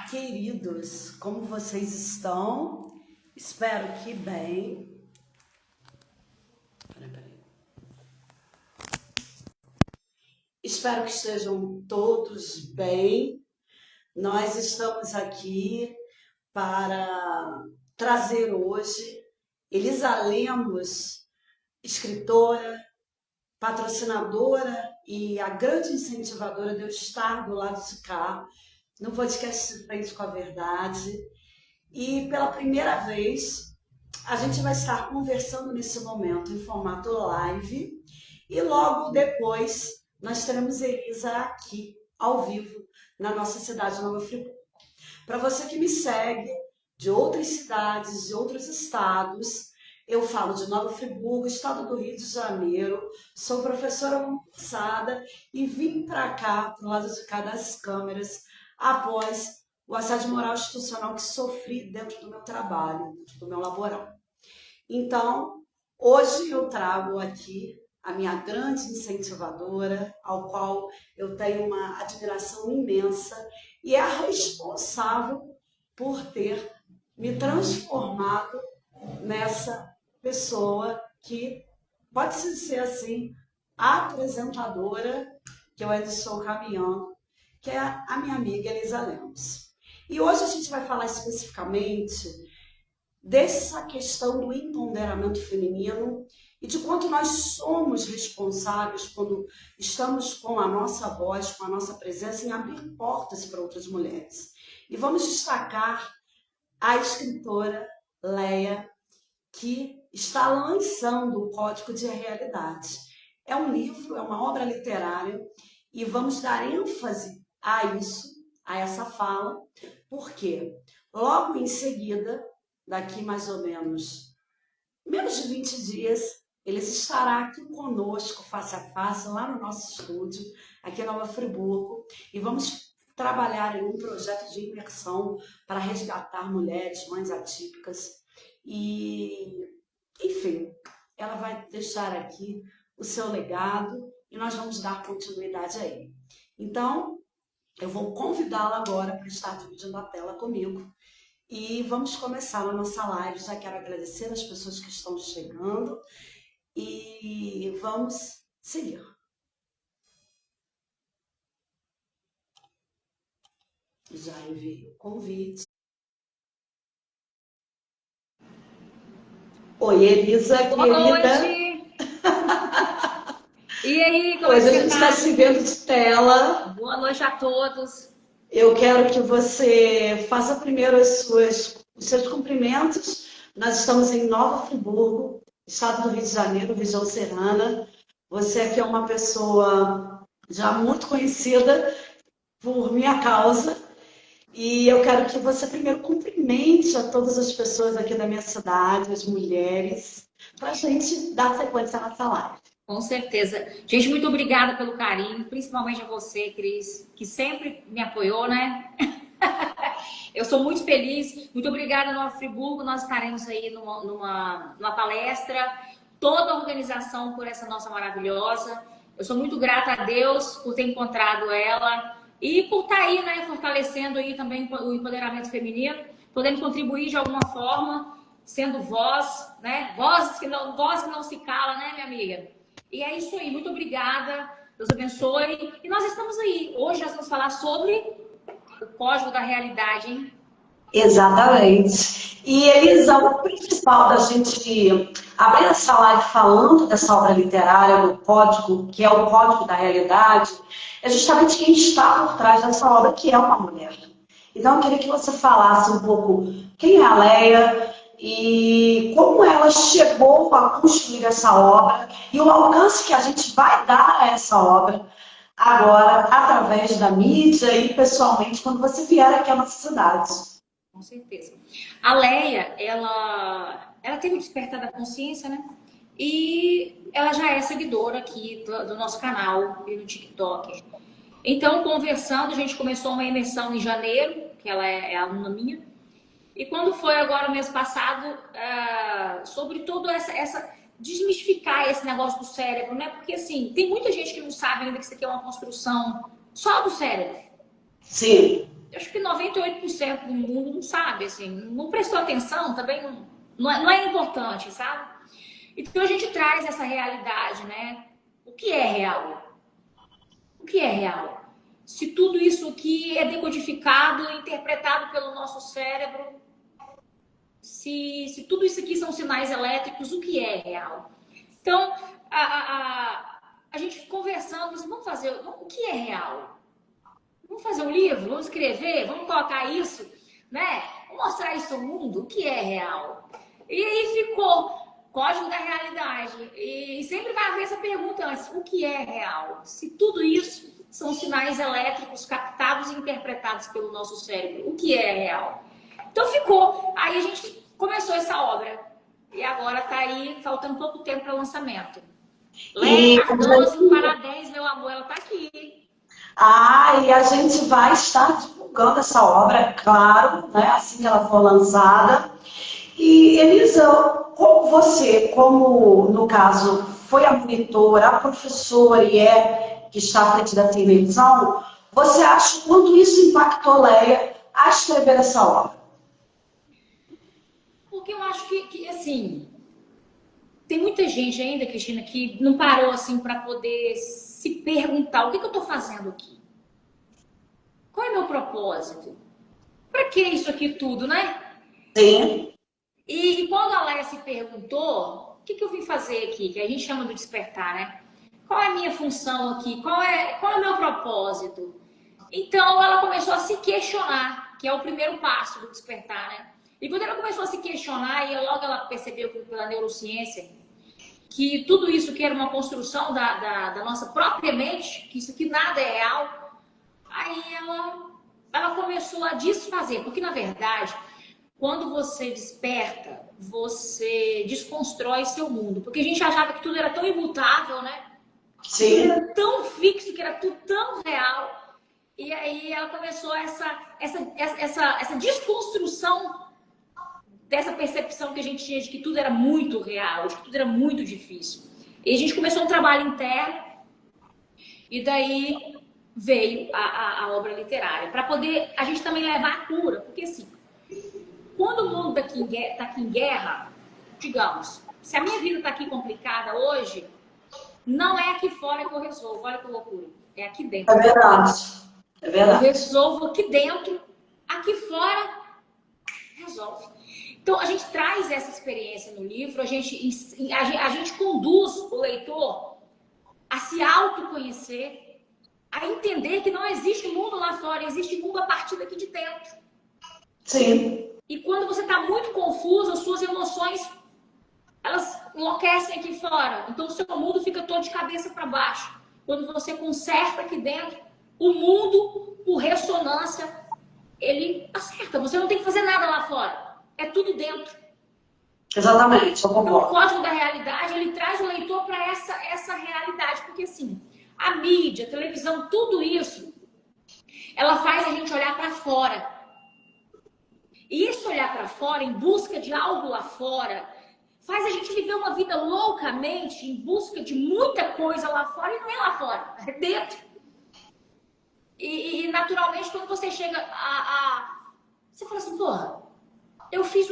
queridos, como vocês estão? Espero que bem. Peraí. Espero que estejam todos bem. Nós estamos aqui para trazer hoje Elisa Lemos, escritora, patrocinadora e a grande incentivadora de eu estar do lado de cá, no podcast de Frente com a Verdade. E pela primeira vez, a gente vai estar conversando nesse momento em formato live e logo depois nós teremos Elisa aqui, ao vivo, na nossa cidade de Nova Friburgo. Para você que me segue de outras cidades, de outros estados, eu falo de Nova Friburgo, estado do Rio de Janeiro, sou professora concursada e vim para cá, para o lado de cá das câmeras, após o assédio moral institucional que sofri dentro do meu trabalho, dentro do meu laboral. Então, hoje eu trago aqui a minha grande incentivadora, ao qual eu tenho uma admiração imensa, e é a responsável por ter me transformado nessa pessoa que pode-se ser assim, apresentadora, que eu ainda estou caminhando, que é a minha amiga Elisa Lemos. E hoje a gente vai falar especificamente dessa questão do empoderamento feminino e de quanto nós somos responsáveis quando estamos com a nossa voz, com a nossa presença em abrir portas para outras mulheres. E vamos destacar a escritora Leia, que está lançando o Código de Realidade. É um livro, é uma obra literária e vamos dar ênfase a isso, a essa fala, porque logo em seguida, daqui mais ou menos de 20 dias, Eles estará aqui conosco, face a face, lá no nosso estúdio, aqui em Nova Friburgo, e vamos trabalhar em um projeto de imersão para resgatar mulheres, mães atípicas. E, enfim, ela vai deixar aqui o seu legado e nós vamos dar continuidade a ele. Então, eu vou convidá-la agora para estar dividindo a tela comigo. E vamos começar a nossa live. Já quero agradecer as pessoas que estão chegando e vamos seguir. Já enviei o convite. Oi, Elisa, boa querida. Noite. E aí, como Hoje é a que gente você está tá? se vendo de tela. Boa noite a todos. Eu quero que você faça primeiro os seus cumprimentos. Nós estamos em Nova Friburgo, estado do Rio de Janeiro, região serrana. Você aqui é uma pessoa já muito conhecida por minha causa. E eu quero que você primeiro cumprimente a todas as pessoas aqui da minha cidade, as mulheres, para a gente dar sequência nessa live. Com certeza. Gente, muito obrigada pelo carinho, principalmente a você, Cris, que sempre me apoiou, né? Eu sou muito feliz. Muito obrigada, Nova Friburgo. Nós estaremos aí numa palestra. Toda a organização por essa nossa maravilhosa. Eu sou muito grata a Deus por ter encontrado ela e por estar aí, né, fortalecendo aí também o empoderamento feminino, podendo contribuir de alguma forma, sendo voz, né? Voz que não se cala, né, minha amiga? E é isso aí. Muito obrigada. Deus abençoe. E nós estamos aí. Hoje nós vamos falar sobre o Código da Realidade, hein? Exatamente. E, Elisa, o principal da gente abrir essa live falando dessa obra literária, do código, que é o Código da Realidade, é justamente quem está por trás dessa obra, que é uma mulher. Então, eu queria que você falasse um pouco quem é a Leia e como ela chegou a construir essa obra e o alcance que a gente vai dar a essa obra agora, através da mídia e pessoalmente, quando você vier aqui à nossa cidade. Com certeza. A Leia, ela teve o despertar da consciência, né? E ela já é seguidora aqui do nosso canal e no TikTok. Então, conversando, a gente começou uma imersão em janeiro, que ela é aluna minha. E quando foi agora o mês passado, sobre todo essa desmistificar esse negócio do cérebro, né? Porque assim, tem muita gente que não sabe ainda que isso aqui é uma construção só do cérebro. Sim. acho que 98% do mundo não sabe, assim, não prestou atenção, também não é importante, sabe? Então a gente traz essa realidade, né? O que é real? O que é real? Se tudo isso aqui é decodificado e interpretado pelo nosso cérebro, se tudo isso aqui são sinais elétricos, o que é real? Então, a gente conversando, vamos fazer, o que é real? Vamos fazer um livro, vamos escrever, vamos colocar isso, né? Vamos mostrar isso ao mundo, o que é real? E aí ficou Código da Realidade. E sempre vai haver essa pergunta antes, o que é real? Se tudo isso são sinais elétricos captados e interpretados pelo nosso cérebro, o que é real? Então ficou. Aí a gente começou essa obra. E agora está aí, faltando pouco tempo para o lançamento. Léa Cardoso, parabéns, meu amor, ela está aqui. E a gente vai estar divulgando essa obra, claro, né, assim que ela for lançada. E, Elisa, como você, como no caso foi a monitora, a professora que está à frente da televisão, você acha quanto isso impactou Léa a escrever essa obra? Porque eu acho que assim, tem muita gente ainda, Cristina, que não parou assim para poder se perguntar o que eu estou fazendo aqui? Qual é o meu propósito? Para que isso aqui tudo, né? Sim. E quando a Léa se perguntou, o que eu vim fazer aqui? Que a gente chama do despertar, né? Qual é a minha função aqui? Qual é o meu propósito? Então ela começou a se questionar, que é o primeiro passo do despertar, né? E quando ela começou a se questionar, e logo ela percebeu pela neurociência que tudo isso que era uma construção da nossa própria mente, que isso aqui nada é real, aí ela começou a desfazer, porque na verdade, quando você desperta, você desconstrói seu mundo, porque a gente achava que tudo era tão imutável, né? Sim. Que era tão fixo, que era tudo tão real. E aí ela começou essa desconstrução dessa percepção que a gente tinha de que tudo era muito real, de que tudo era muito difícil. E a gente começou um trabalho interno e daí veio a obra literária, para poder a gente também levar a cura, porque assim, quando o mundo está aqui em guerra, digamos, se a minha vida está aqui complicada hoje, não é aqui fora que eu resolvo, olha que loucura, é aqui dentro. É verdade, é verdade. Eu resolvo aqui dentro, aqui fora resolve. Então, a gente traz essa experiência no livro, a gente conduz o leitor a se autoconhecer, a entender que não existe mundo lá fora, existe mundo a partir daqui de dentro. Sim. E quando você está muito confuso, as suas emoções, elas enlouquecem aqui fora. Então, o seu mundo fica todo de cabeça para baixo. Quando você conserta aqui dentro, o mundo, por ressonância, ele acerta. Você não tem que fazer nada lá fora. É tudo dentro. Exatamente, eu concordo. Então, o Código da Realidade, ele traz o leitor para essa realidade. Porque, assim, a mídia, a televisão, tudo isso, ela faz a gente olhar para fora. E isso olhar para fora, em busca de algo lá fora, faz a gente viver uma vida loucamente em busca de muita coisa lá fora, e não é lá fora, é dentro. E naturalmente, quando você chega você fala assim, porra, eu fiz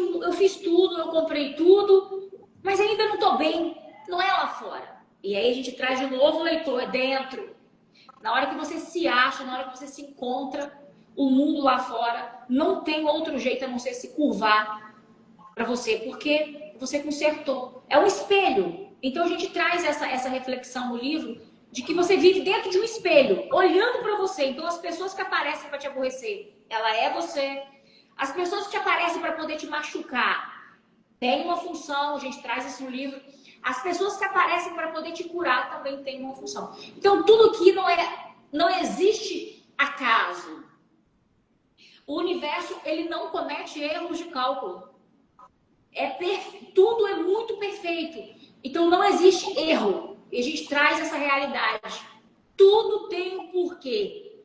tudo, eu comprei tudo, mas ainda não tô bem, não é lá fora. E aí a gente traz de novo o leitor, é dentro. Na hora que você se acha, na hora que você se encontra, o mundo lá fora não tem outro jeito a não ser se curvar para você, porque você consertou. É um espelho. Então a gente traz essa reflexão no livro de que você vive dentro de um espelho, olhando para você. Então as pessoas que aparecem para te aborrecer, ela é você. As pessoas que te aparecem para poder te machucar, tem uma função, a gente traz isso no livro. As pessoas que aparecem para poder te curar também tem uma função. Então tudo aqui não existe acaso. O universo, ele não comete erros de cálculo. Tudo é muito perfeito. Então não existe erro. E a gente traz essa realidade. Tudo tem um porquê.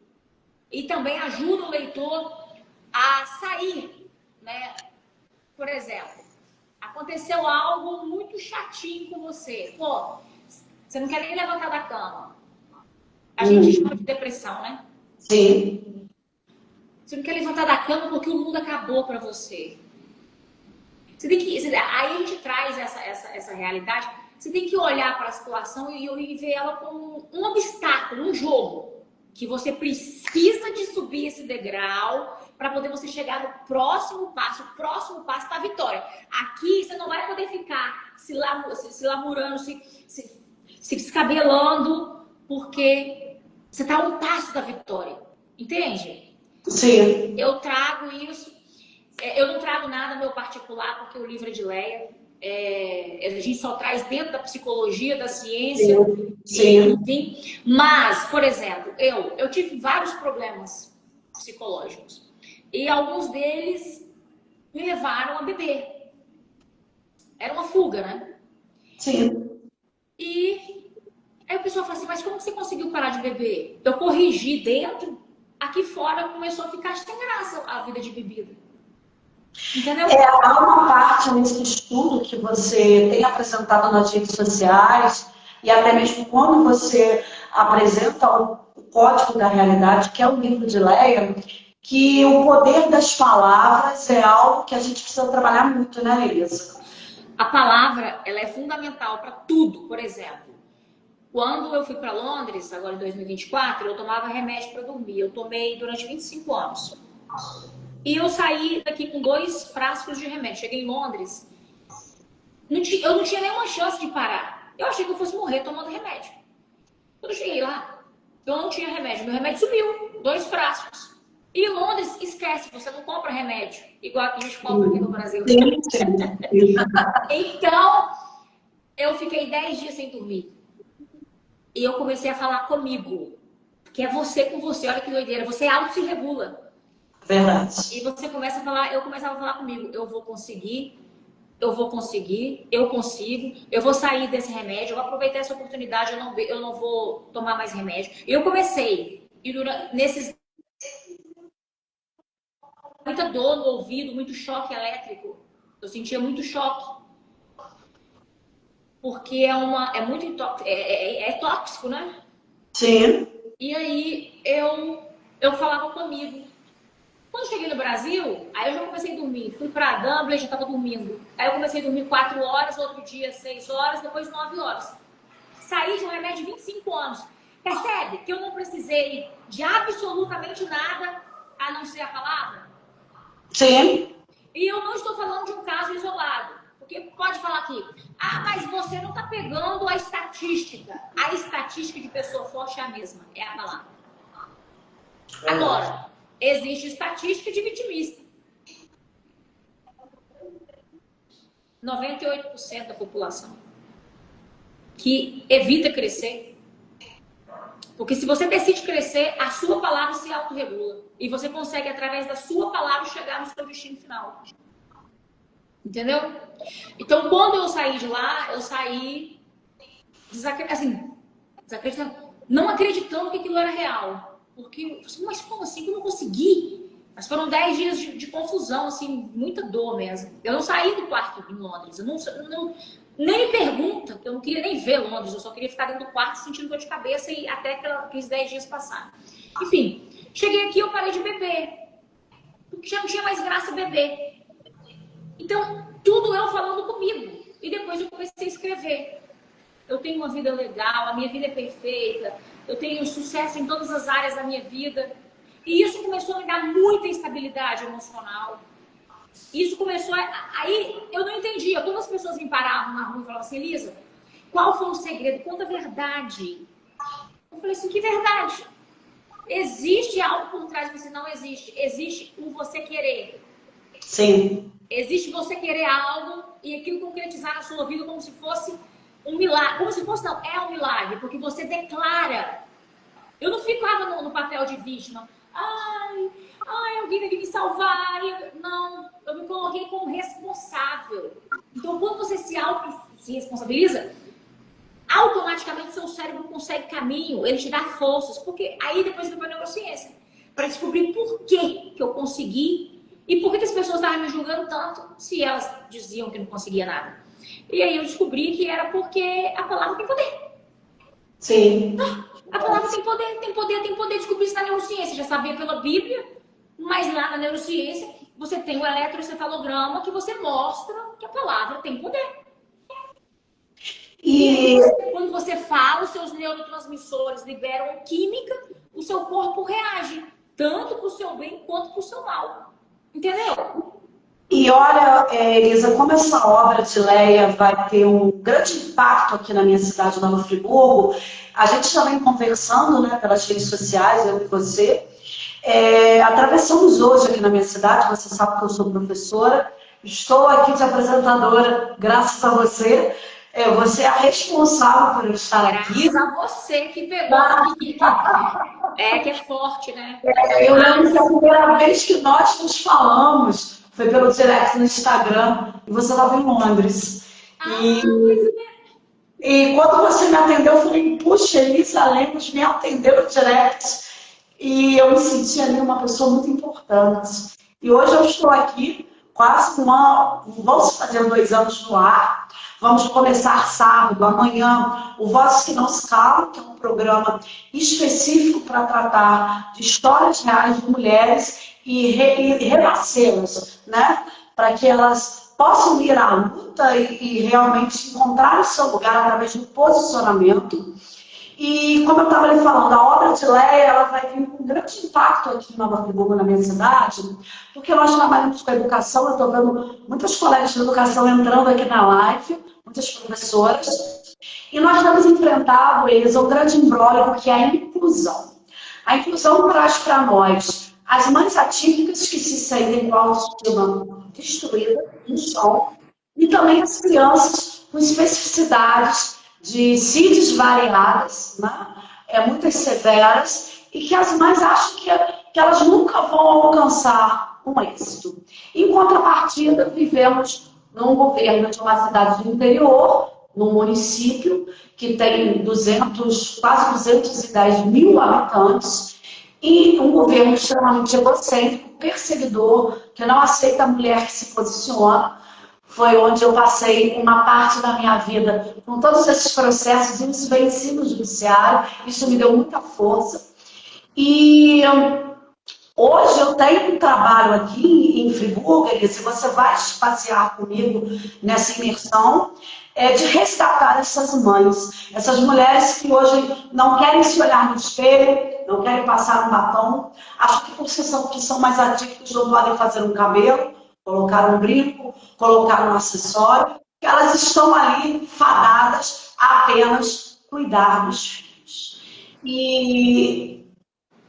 E também ajuda o leitor a sair, né? Por exemplo, aconteceu algo muito chatinho com você. Pô, você não quer nem levantar da cama. A gente chama de depressão, né? Sim. Você não quer levantar da cama porque o mundo acabou para você. Você tem que, aí a gente traz essa realidade. Você tem que olhar para a situação e ver ela como um obstáculo, um jogo. Que você precisa de subir esse degrau para poder você chegar no próximo passo. O próximo passo da vitória. Aqui você não vai poder ficar se lamurando, se descabelando, porque você está a um passo da vitória. Entende? Sim. Eu trago isso. Eu não trago nada meu particular, porque o livro é de Leia. A gente só traz dentro da psicologia, da ciência, Sim. enfim. Mas, por exemplo, eu tive vários problemas psicológicos. E alguns deles me levaram a beber. Era uma fuga, né? Sim. E aí o pessoal fala assim, mas como que você conseguiu parar de beber? Eu corrigi dentro, aqui fora começou a ficar sem graça a vida de bebida. Entendeu? Há uma parte nesse estudo que você tem apresentado nas redes sociais e até mesmo quando você apresenta o Código da Realidade, que é o livro de Leia, que o poder das palavras é algo que a gente precisa trabalhar muito, né, Elisa? A palavra, ela é fundamental para tudo. Por exemplo, quando eu fui para Londres, agora em 2024, eu tomava remédio para dormir. Eu tomei durante 25 anos. E eu saí daqui com 2 frascos de remédio. Cheguei em Londres. Eu não tinha nenhuma chance de parar. Eu achei que eu fosse morrer tomando remédio. Quando eu cheguei lá, eu não tinha remédio. Meu remédio subiu. 2 frascos. E em Londres, esquece. Você não compra remédio. Igual que a gente compra aqui no Brasil. Então, eu fiquei 10 dias sem dormir. E eu comecei a falar comigo. Que é você com você. Olha que doideira. Você auto se regula. Verdade. E você começa a falar, eu começava a falar comigo, eu vou conseguir, eu consigo, eu vou sair desse remédio, eu vou aproveitar essa oportunidade, eu não vou tomar mais remédio. Eu comecei, e nesses muita dor no ouvido, muito choque elétrico, eu sentia muito choque. Porque é tóxico, né? Sim. E aí eu falava comigo. Quando eu cheguei no Brasil, aí eu já comecei a dormir. Fui pra Dublin, já tava dormindo. Aí eu comecei a dormir 4 horas, outro dia 6 horas, depois 9 horas. Saí de um remédio de 25 anos. Percebe que eu não precisei de absolutamente nada a não ser a palavra? Sim. E eu não estou falando de um caso isolado. Porque pode falar aqui, mas você não está pegando a estatística. A estatística de pessoa forte é a mesma, é a palavra. Agora, existe estatística de vitimista. 98% da população que evita crescer. Porque se você decide crescer, a sua palavra se autorregula. E você consegue, através da sua palavra, chegar no seu destino final. Entendeu? Então, quando eu saí de lá, eu saí desacreditando, não acreditando que aquilo era real. Porque, mas como assim? Que eu não consegui? Mas foram 10 dias de confusão, assim, muita dor mesmo. Eu não saí do quarto em Londres. Eu nem me pergunta, que eu não queria nem ver Londres. Eu só queria ficar dentro do quarto sentindo dor de cabeça e até aqueles 10 dias passaram. Enfim, cheguei aqui e eu parei de beber. Porque já não tinha mais graça beber. Então, tudo eu falando comigo. E depois eu comecei a escrever. Eu tenho uma vida legal, a minha vida é perfeita. Eu tenho sucesso em todas as áreas da minha vida. E isso começou a me dar muita instabilidade emocional. Isso começou Aí eu não entendia. Quando as pessoas me paravam na rua e falavam assim, Elisa, qual foi o segredo? Conta a verdade. Eu falei assim, que verdade? Existe algo por trás de você? Não existe. Existe o você querer. Sim. Existe você querer algo e aquilo concretizar na sua vida como se fosse um milagre. Como se fosse, não, é um milagre, porque você declara. Eu não ficava no papel de vítima. Alguém deve me salvar. Não, eu me coloquei como responsável. Então, quando você se responsabiliza, automaticamente seu cérebro consegue caminho, ele te dá forças. Porque aí depois eu fui para a neurociência, para descobrir por que eu consegui e por que as pessoas estavam me julgando tanto se elas diziam que não conseguia nada. E aí eu descobri que era porque a palavra tem poder. Sim. A palavra tem poder. Descobri isso na neurociência. Já sabia pela Bíblia. Mas lá na neurociência, você tem o eletroencefalograma que você mostra que a palavra tem poder. E aí, quando você fala, os seus neurotransmissores liberam química, o seu corpo reage, tanto para o seu bem quanto para o seu mal. Entendeu? E olha, Elisa, como essa obra de Leia vai ter um grande impacto aqui na minha cidade, lá no Friburgo, a gente já vem conversando, né, pelas redes sociais, eu e você. Atravessamos hoje aqui na minha cidade, você sabe que eu sou professora, estou aqui de apresentadora, graças a você. Você é a responsável por eu estar aqui. Graças a você que pegou aqui, que é forte, né? Eu lembro que a primeira vez que nós nos falamos foi pelo direct no Instagram, e você estava em Londres. E quando você me atendeu, eu falei, puxa, Elisa Lemos me atendeu no direct. E eu me senti ali uma pessoa muito importante. E hoje eu estou aqui, quase vamos fazer 2 anos no ar. Vamos começar sábado, amanhã, o Vozes que Não Se Calam, que é um programa específico para tratar de histórias reais de mulheres e renascê-las, né? Para que elas possam ir à luta e realmente encontrar o seu lugar através do posicionamento. E como eu estava ali falando, a obra de Leia ela vai vir com um grande impacto aqui em Nova Friburgo, na minha cidade, porque nós trabalhamos com a educação, eu estou vendo muitas colegas de educação entrando aqui na live, muitas professoras, e nós temos enfrentado eles um grande imbróglio que é a inclusão. A inclusão traz para nós as mães atípicas que se sentem com a autoestima destruída, no chão, e também as crianças com especificidades de CIDs variadas, né? Muitas severas, e que as mães acham que elas nunca vão alcançar um êxito. Em contrapartida, vivemos num governo de uma cidade do interior, num município que tem quase 210 mil habitantes, e um governo extremamente egocêntrico, perseguidor, que não aceita a mulher que se posiciona. Foi onde eu passei uma parte da minha vida com todos esses processos e os venci no judiciário. Isso me deu muita força. E hoje eu tenho um trabalho aqui em Friburgo, se você vai passear comigo nessa imersão, de resgatar essas mães, essas mulheres que hoje não querem se olhar no espelho, não querem passar um batom, acho que por que são mais atípicos não podem fazer um cabelo, colocar um brinco, colocar um acessório, que elas estão ali fadadas a apenas cuidar dos filhos. E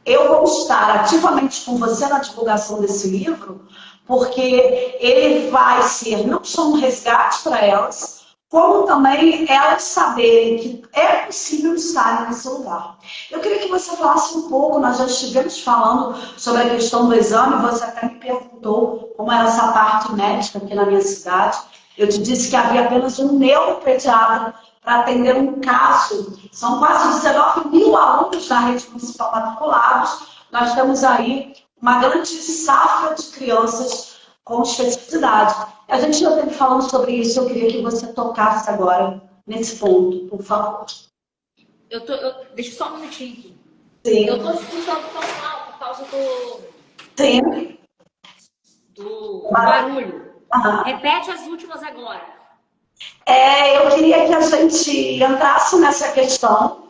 eu vou estar ativamente com você na divulgação desse livro, porque ele vai ser não só um resgate para elas, como também elas saberem que é possível estar nesse lugar. Eu queria que você falasse um pouco, nós já estivemos falando sobre a questão do exame, você até me perguntou como era essa parte médica aqui na minha cidade. Eu te disse que havia apenas um neuropediatra para atender um caso. São quase 19 mil alunos da rede municipal matriculados. Nós temos aí uma grande safra de crianças com especificidade. A gente já esteve falando sobre isso, eu queria que você tocasse agora nesse ponto, por favor. Deixa só um minutinho aqui. Sim. Eu estou escutando tão mal por causa do barulho. Repete as últimas agora. Eu queria que a gente entrasse nessa questão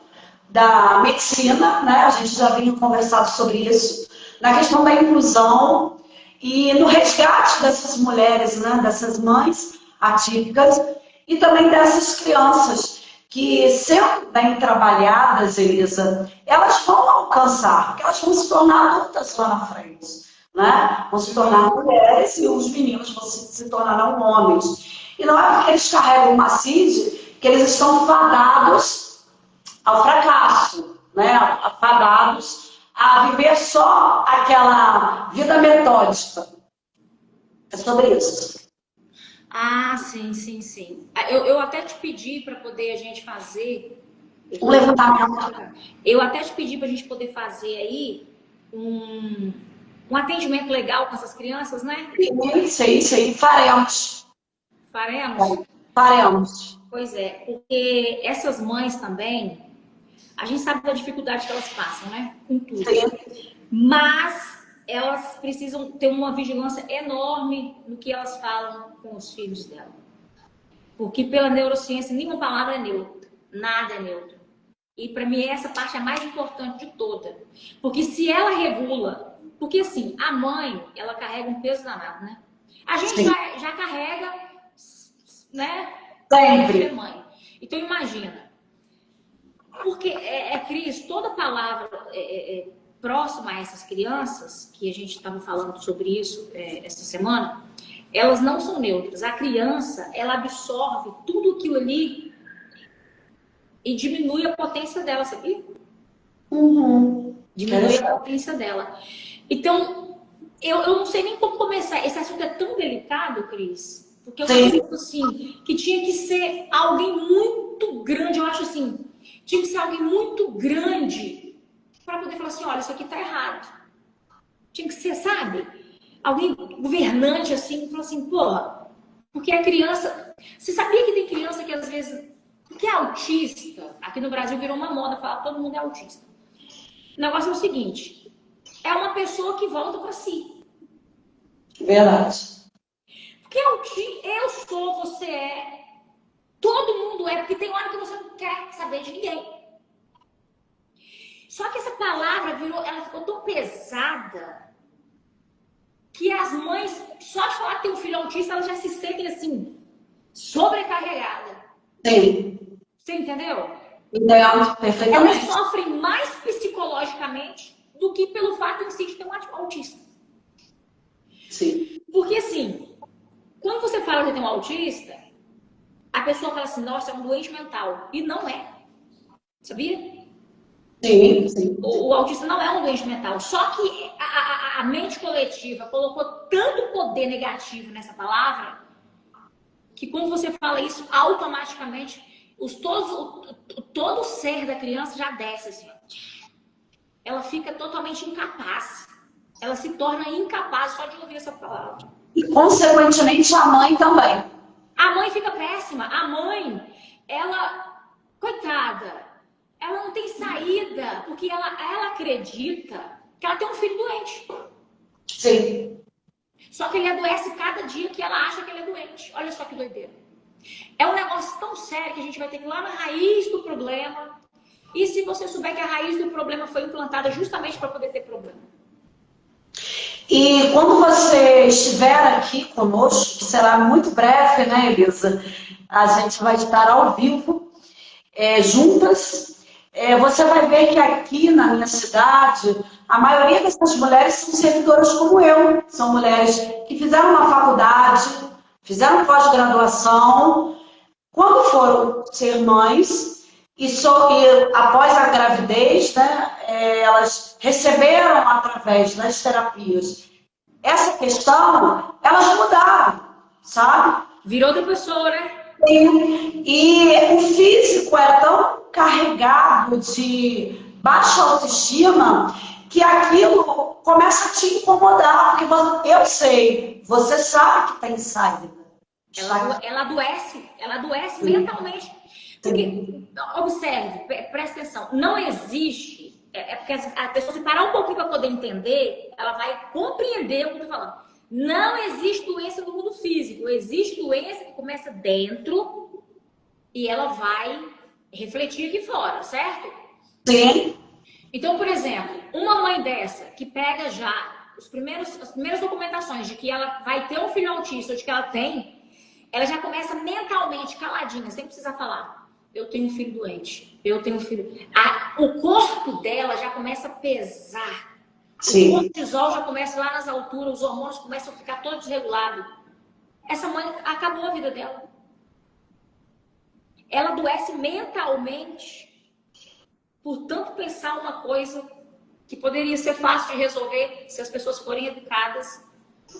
da medicina, né? A gente já vinha conversado sobre isso, na questão da inclusão e no resgate dessas mulheres, né? Dessas mães atípicas e também dessas crianças que, sendo bem trabalhadas, Elisa, elas vão alcançar, porque elas vão se tornar adultas lá na frente, né? Vão se tornar mulheres e os meninos vão se tornarão homens. E não é porque eles carregam uma CID que eles estão fadados ao fracasso, né? Fadados a viver só aquela vida metódica. É sobre isso. Ah, sim, sim, sim. Eu até te pedi para poder a gente fazer... Um levantamento. Eu até te pedi para a gente poder fazer aí um atendimento legal com essas crianças, né? Isso aí. Faremos. Faremos? Faremos. Pois é, porque essas mães também, a gente sabe da dificuldade que elas passam, né? Com tudo. Sim. Mas elas precisam ter uma vigilância enorme no que elas falam com os filhos dela. Porque pela neurociência, nenhuma palavra é neutra. Nada é neutro. E para mim essa parte é a mais importante de toda. Porque se ela regula... Porque assim, a mãe, ela carrega um peso danado, né? A gente já carrega, né? Sempre. Mãe. Então imagina. Porque, Cris, toda palavra próxima a essas crianças, que a gente estava falando sobre isso essa semana, elas não são neutras. A criança, ela absorve tudo aquilo ali e diminui a potência dela, sabia? Diminui a potência dela. Então, eu não sei nem como começar. Esse assunto é tão delicado, Cris, porque eu acho assim, que tinha que ser alguém muito grande. Eu acho assim, tinha que ser alguém muito grande para poder falar assim, olha, isso aqui tá errado. Tinha que ser, sabe? Alguém governante assim, falar assim, porra, porque a criança... Você sabia que tem criança que às vezes... Porque é autista, aqui no Brasil virou uma moda falar que todo mundo é autista. O negócio é o seguinte, é uma pessoa que volta para si. Verdade. Porque eu sou, você é, todo mundo é, porque tem hora que você não quer saber de ninguém. Só que essa palavra ela ficou tão pesada que as mães, só de falar que tem um filho autista, elas já se sentem assim, sobrecarregadas. Sim. Você entendeu? Entendo, perfeitamente. Elas sofrem mais psicologicamente do que pelo fato em si de ter um autista. Sim. Porque assim, quando você fala que tem um autista, a pessoa fala assim, nossa, é um doente mental. E não é. Sabia? Sim, sim. O autista não é um doente mental. Só que a mente coletiva colocou tanto poder negativo nessa palavra que quando você fala isso, automaticamente todo o ser da criança já desce assim. Ela fica totalmente incapaz. Ela se torna incapaz só de ouvir essa palavra. E, consequentemente, a mãe também. A mãe fica péssima. A mãe, ela, coitada, ela não tem saída, porque ela acredita que ela tem um filho doente. Sim. Só que ele adoece cada dia que ela acha que ele é doente. Olha só que doideira. É um negócio tão sério que a gente vai ter que ir lá na raiz do problema. E se você souber que a raiz do problema foi implantada justamente para poder ter problema? E quando você estiver aqui conosco, que será muito breve, né, Elisa? A gente vai estar ao vivo, juntas. Você vai ver que aqui na minha cidade, a maioria dessas mulheres são servidoras como eu. São mulheres que fizeram uma faculdade, fizeram pós-graduação, quando foram ser mães, e após a gravidez, né, elas receberam através das terapias essa questão, elas mudaram, sabe? Virou outra pessoa, né? E o físico é tão carregado de baixa autoestima que aquilo começa a te incomodar, porque eu sei, você sabe que tem saída. Ela adoece mentalmente. Porque, observe, presta atenção, não existe, porque a pessoa se parar um pouquinho para poder entender, ela vai compreender o que eu estou falando. Não existe doença no mundo físico, existe doença que começa dentro e ela vai refletir aqui fora, certo? Sim. Então, por exemplo, uma mãe dessa que pega já as primeiras documentações de que ela vai ter um filho autista ou de que ela tem, ela já começa mentalmente, caladinha, sem precisar falar. Eu tenho um filho doente, eu tenho um filho... O corpo dela já começa a pesar. Sim. O cortisol já começa lá nas alturas, os hormônios começam a ficar todos desregulados. Essa mãe acabou a vida dela. Ela adoece mentalmente por tanto pensar uma coisa que poderia ser fácil de resolver se as pessoas forem educadas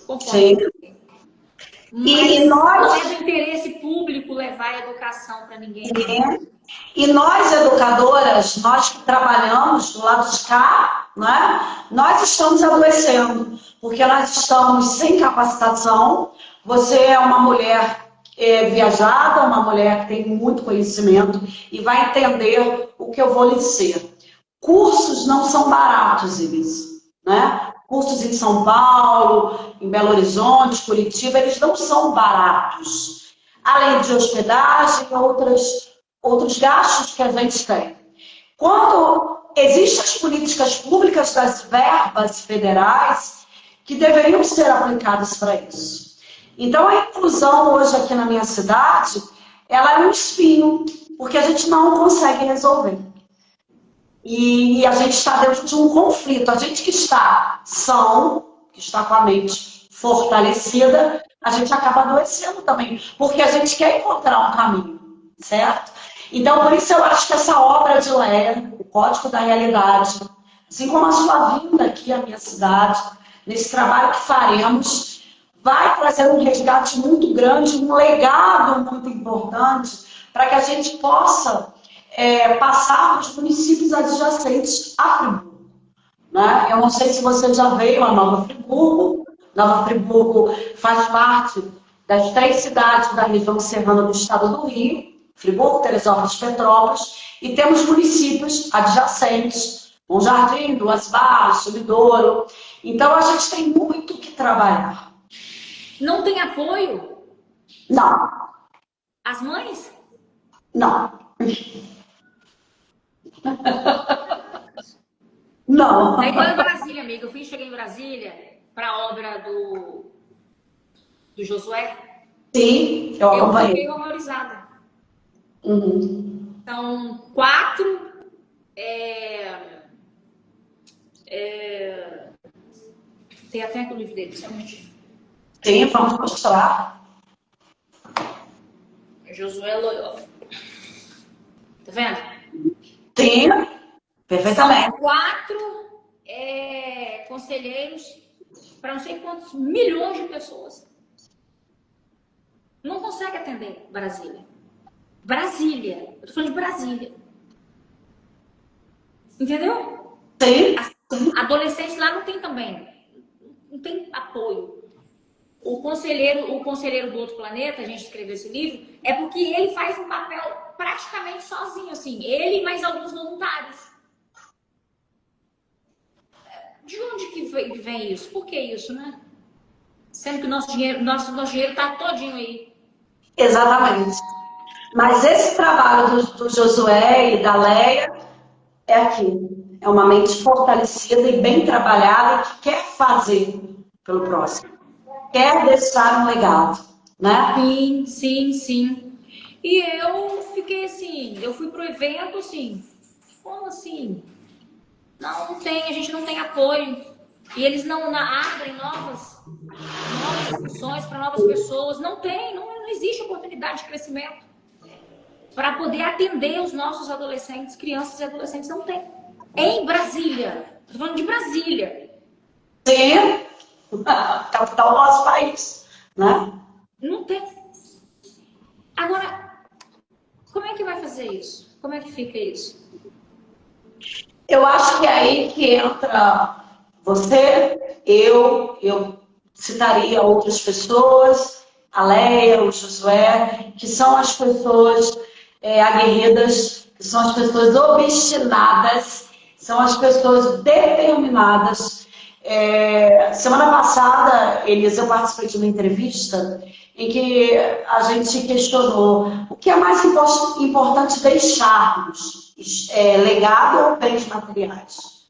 conforme. Sim. Mas não é do interesse público levar a educação para ninguém. E nós, educadoras, nós que trabalhamos do lado de cá, né, nós estamos adoecendo, porque nós estamos sem capacitação. Você é uma mulher viajada, uma mulher que tem muito conhecimento e vai entender o que eu vou lhe dizer. Cursos não são baratos, Elisa, né? cursos em São Paulo, em Belo Horizonte, Curitiba, eles não são baratos. Além de hospedagem e outros gastos que a gente tem. Quando existem as políticas públicas das verbas federais que deveriam ser aplicadas para isso. Então, a inclusão hoje aqui na minha cidade, ela é um espinho, porque a gente não consegue resolver. E a gente está dentro de um conflito. A gente que está são, que está com a mente fortalecida, a gente acaba adoecendo também, porque a gente quer encontrar um caminho, certo? Então, por isso eu acho que essa obra de Léia, o Código da Realidade, assim como a sua vinda aqui à minha cidade, nesse trabalho que faremos, vai trazer um resgate muito grande, um legado muito importante, para que a gente possa passar para os municípios adjacentes a Friburgo. Né? Eu não sei se você já veio a Nova Friburgo. Nova Friburgo faz parte das 3 cidades da região serrana do estado do Rio, Friburgo, Teresópolis, Petrópolis, e temos municípios adjacentes, Bom Jardim, Duas Barras, Sumidouro. Então, a gente tem muito que trabalhar. Não tem apoio? Não. As mães? Não. Não. É igual em Brasília, amiga. Cheguei em Brasília para a obra do Josué. Sim, eu fiquei horrorizada. Uhum. Então, 4 tem até aqui o livro dele, somente. Sim, vamos mostrar. Josué Loyola. Tá vendo? Sim, perfeitamente. São 4 conselheiros para não sei quantos milhões de pessoas. Não consegue atender Brasília. Brasília. Eu tô falando de Brasília. Entendeu? Sim. Adolescentes lá não tem também. Não tem apoio. O conselheiro do outro planeta, a gente escreveu esse livro, é porque ele faz um papel praticamente sozinho, assim. Ele e mais alguns voluntários. De onde que vem isso? Por que isso, né? Sendo que o nosso dinheiro tá todinho aí. Exatamente. Mas esse trabalho do Josué e da Léia é aqui. É uma mente fortalecida e bem trabalhada que quer fazer pelo próximo. Quer deixar um legado, né? Sim, sim, sim. E eu fiquei assim, eu fui pro evento assim, como assim? Não tem, a gente não tem apoio. E eles não abrem novas funções para novas pessoas. Não existe oportunidade de crescimento para poder atender os nossos adolescentes, crianças e adolescentes. Não tem. Em Brasília. Estou falando de Brasília. Sim. Capital do nosso país, né? Não tem. Agora, como é que vai fazer isso? Como é que fica isso? Eu acho que é aí que entra você, eu citaria outras pessoas, a Léia, o Josué, que são as pessoas aguerridas, que são as pessoas obstinadas, são as pessoas determinadas. Semana passada, Elisa, eu participei de uma entrevista em que a gente questionou o que é mais importante deixarmos, legado ou bens materiais.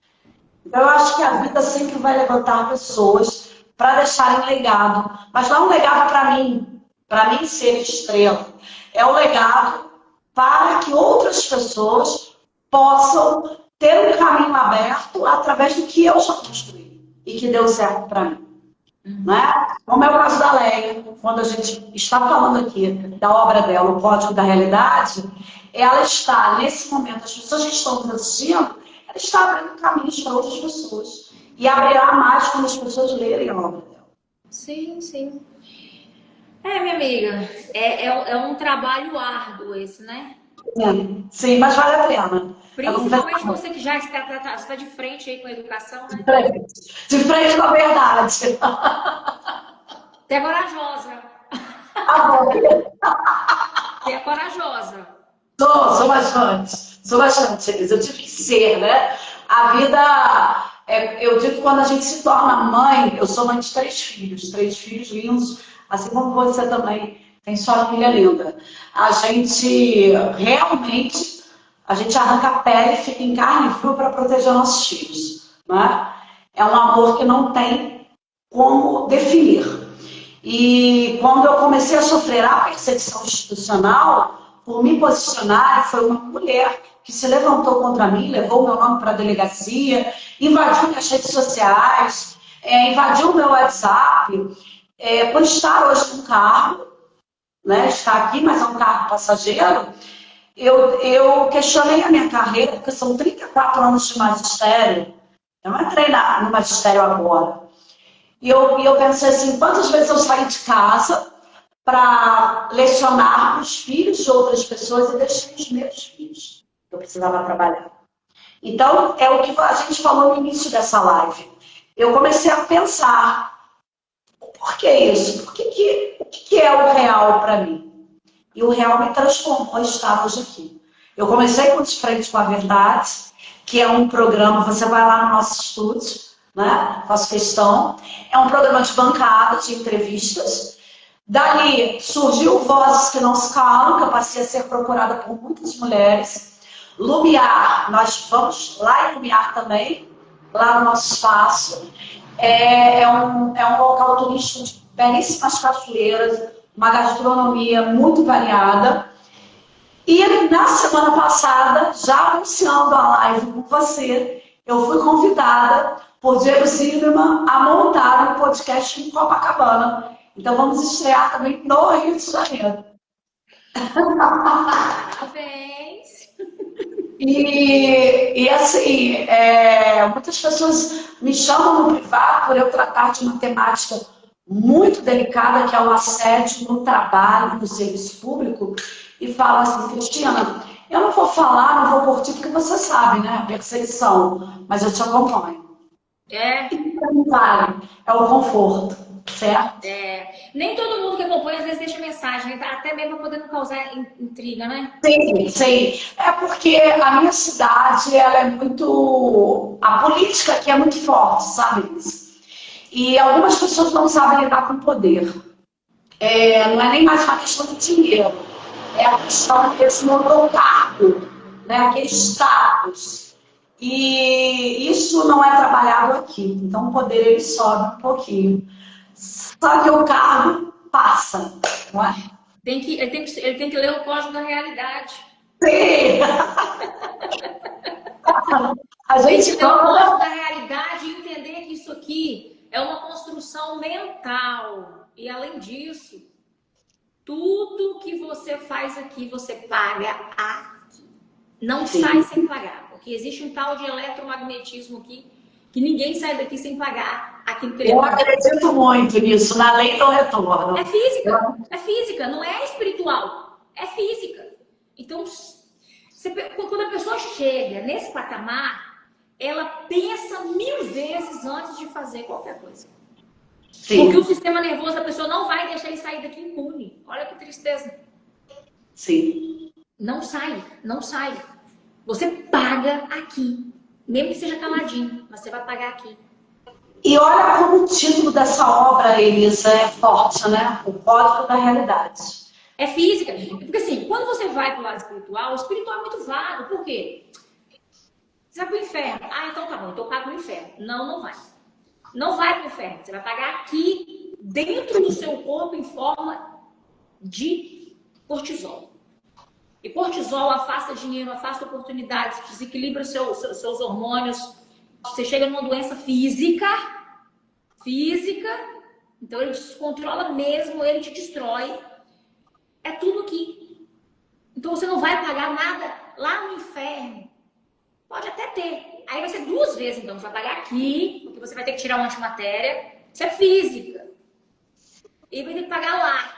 Então, eu acho que a vida sempre vai levantar pessoas para deixarem legado, mas não é um legado para mim ser estrela. É um legado para que outras pessoas possam ter um caminho aberto através do que eu já construí e que deu certo para mim. Né? Como é o caso da Léia, quando a gente está falando aqui da obra dela, o Código da Realidade, ela está, nesse momento, as pessoas que estão nos assistindo, ela está abrindo caminhos para outras pessoas. E abrirá mais quando as pessoas lerem a obra dela. Sim, sim. Minha amiga, é um trabalho árduo esse, né? Sim, mas vale a pena. Principalmente você que já está de frente aí com a educação, né? De frente com a verdade. Você é corajosa. Você é corajosa. Sou bastante, Elisa. Eu tive que ser, né? A vida Eu digo que quando a gente se torna mãe, eu sou mãe de três filhos lindos, assim como você também tem sua filha linda. A gente realmente, a gente arranca a pele, fica em carne e fio para proteger nossos filhos, né? É um amor que não tem como definir. E quando eu comecei a sofrer a perseguição institucional, por me posicionar, foi uma mulher que se levantou contra mim, levou meu nome para a delegacia, invadiu minhas redes sociais, invadiu meu WhatsApp, por estar hoje no carro, né, está aqui, mas é um carro passageiro. Eu questionei a minha carreira, porque são 34 anos de magistério. Eu não entrei no magistério agora. E eu pensei assim, quantas vezes eu saí de casa para lecionar os filhos de outras pessoas e deixei os meus filhos. Eu precisava trabalhar. Então, é o que a gente falou no início dessa live. Eu comecei a pensar, por que isso? O que é o real para mim? E o real me transformou a estar hoje aqui. Eu comecei com De Frente com a Verdade, que é um programa, você vai lá no nosso estúdio, né? Faço questão. É um programa de bancada, de entrevistas. Dali surgiu Vozes que Não Se Calam, que eu passei a ser procurada por muitas mulheres. Lumiar, nós vamos lá em Lumiar também, lá no nosso espaço. É um local turístico de belíssimas cachoeiras, uma gastronomia muito variada. E na semana passada, já anunciando a live com você, eu fui convidada por Diego Zimmermann a montar um podcast em Copacabana. Então vamos estrear também no Rio de Janeiro. Parabéns! E assim, muitas pessoas me chamam no privado por eu tratar de uma temática muito delicada, que é o assédio no trabalho, no serviço público, e falam assim, Cristina, eu não vou falar, não vou curtir, porque você sabe, né, a perseguição, mas eu te acompanho. É o conforto, certo? Nem todo mundo que acompanha às vezes deixa mensagem, até mesmo podendo causar intriga, né? Sim, sim. É porque a minha cidade, ela é muito... A política aqui é muito forte, sabe? E algumas pessoas não sabem lidar com o poder. Não é nem mais uma questão de dinheiro. É a questão desse cargo, né? Aquele status. E isso não é trabalhado aqui. Então o poder ele sobe um pouquinho. Só que o cargo passa, não é? Ele tem que ler o código da realidade. Sim! A gente tem que ler o código da realidade e entender que isso aqui é uma construção mental. E além disso, tudo que você faz aqui, você paga aqui. Não sai sem pagar. Porque existe um tal de eletromagnetismo aqui que ninguém sai daqui sem pagar aqui no Eu acredito muito nisso, na lei do retorno. É física, não é espiritual, é física. Então, quando a pessoa chega nesse patamar, ela pensa 1000 vezes antes de fazer qualquer coisa. Sim. Porque o sistema nervoso da pessoa não vai deixar ele sair daqui impune. Olha que tristeza. Sim. Não sai, não sai. Você paga aqui. Mesmo que seja caladinho, mas você vai pagar aqui. E olha como o título dessa obra, Elisa, é forte, né? O Código da Realidade. É física. Porque assim, quando você vai para o lado espiritual, o espiritual é muito vago. Por quê? Você vai para o inferno. Ah, então tá bom, então eu pago no inferno. Não, não vai. Não vai para o inferno. Você vai pagar aqui, dentro do seu corpo, em forma de cortisol. E cortisol afasta dinheiro, afasta oportunidades, desequilibra seus hormônios. Você chega numa doença física, então ele te descontrola mesmo, ele te destrói. É tudo aqui. Então você não vai pagar nada lá no inferno. Pode até ter. Aí vai ser 2 vezes, então. Você vai pagar aqui, porque você vai ter que tirar uma antimatéria. Isso é física. E vai ter que pagar lá.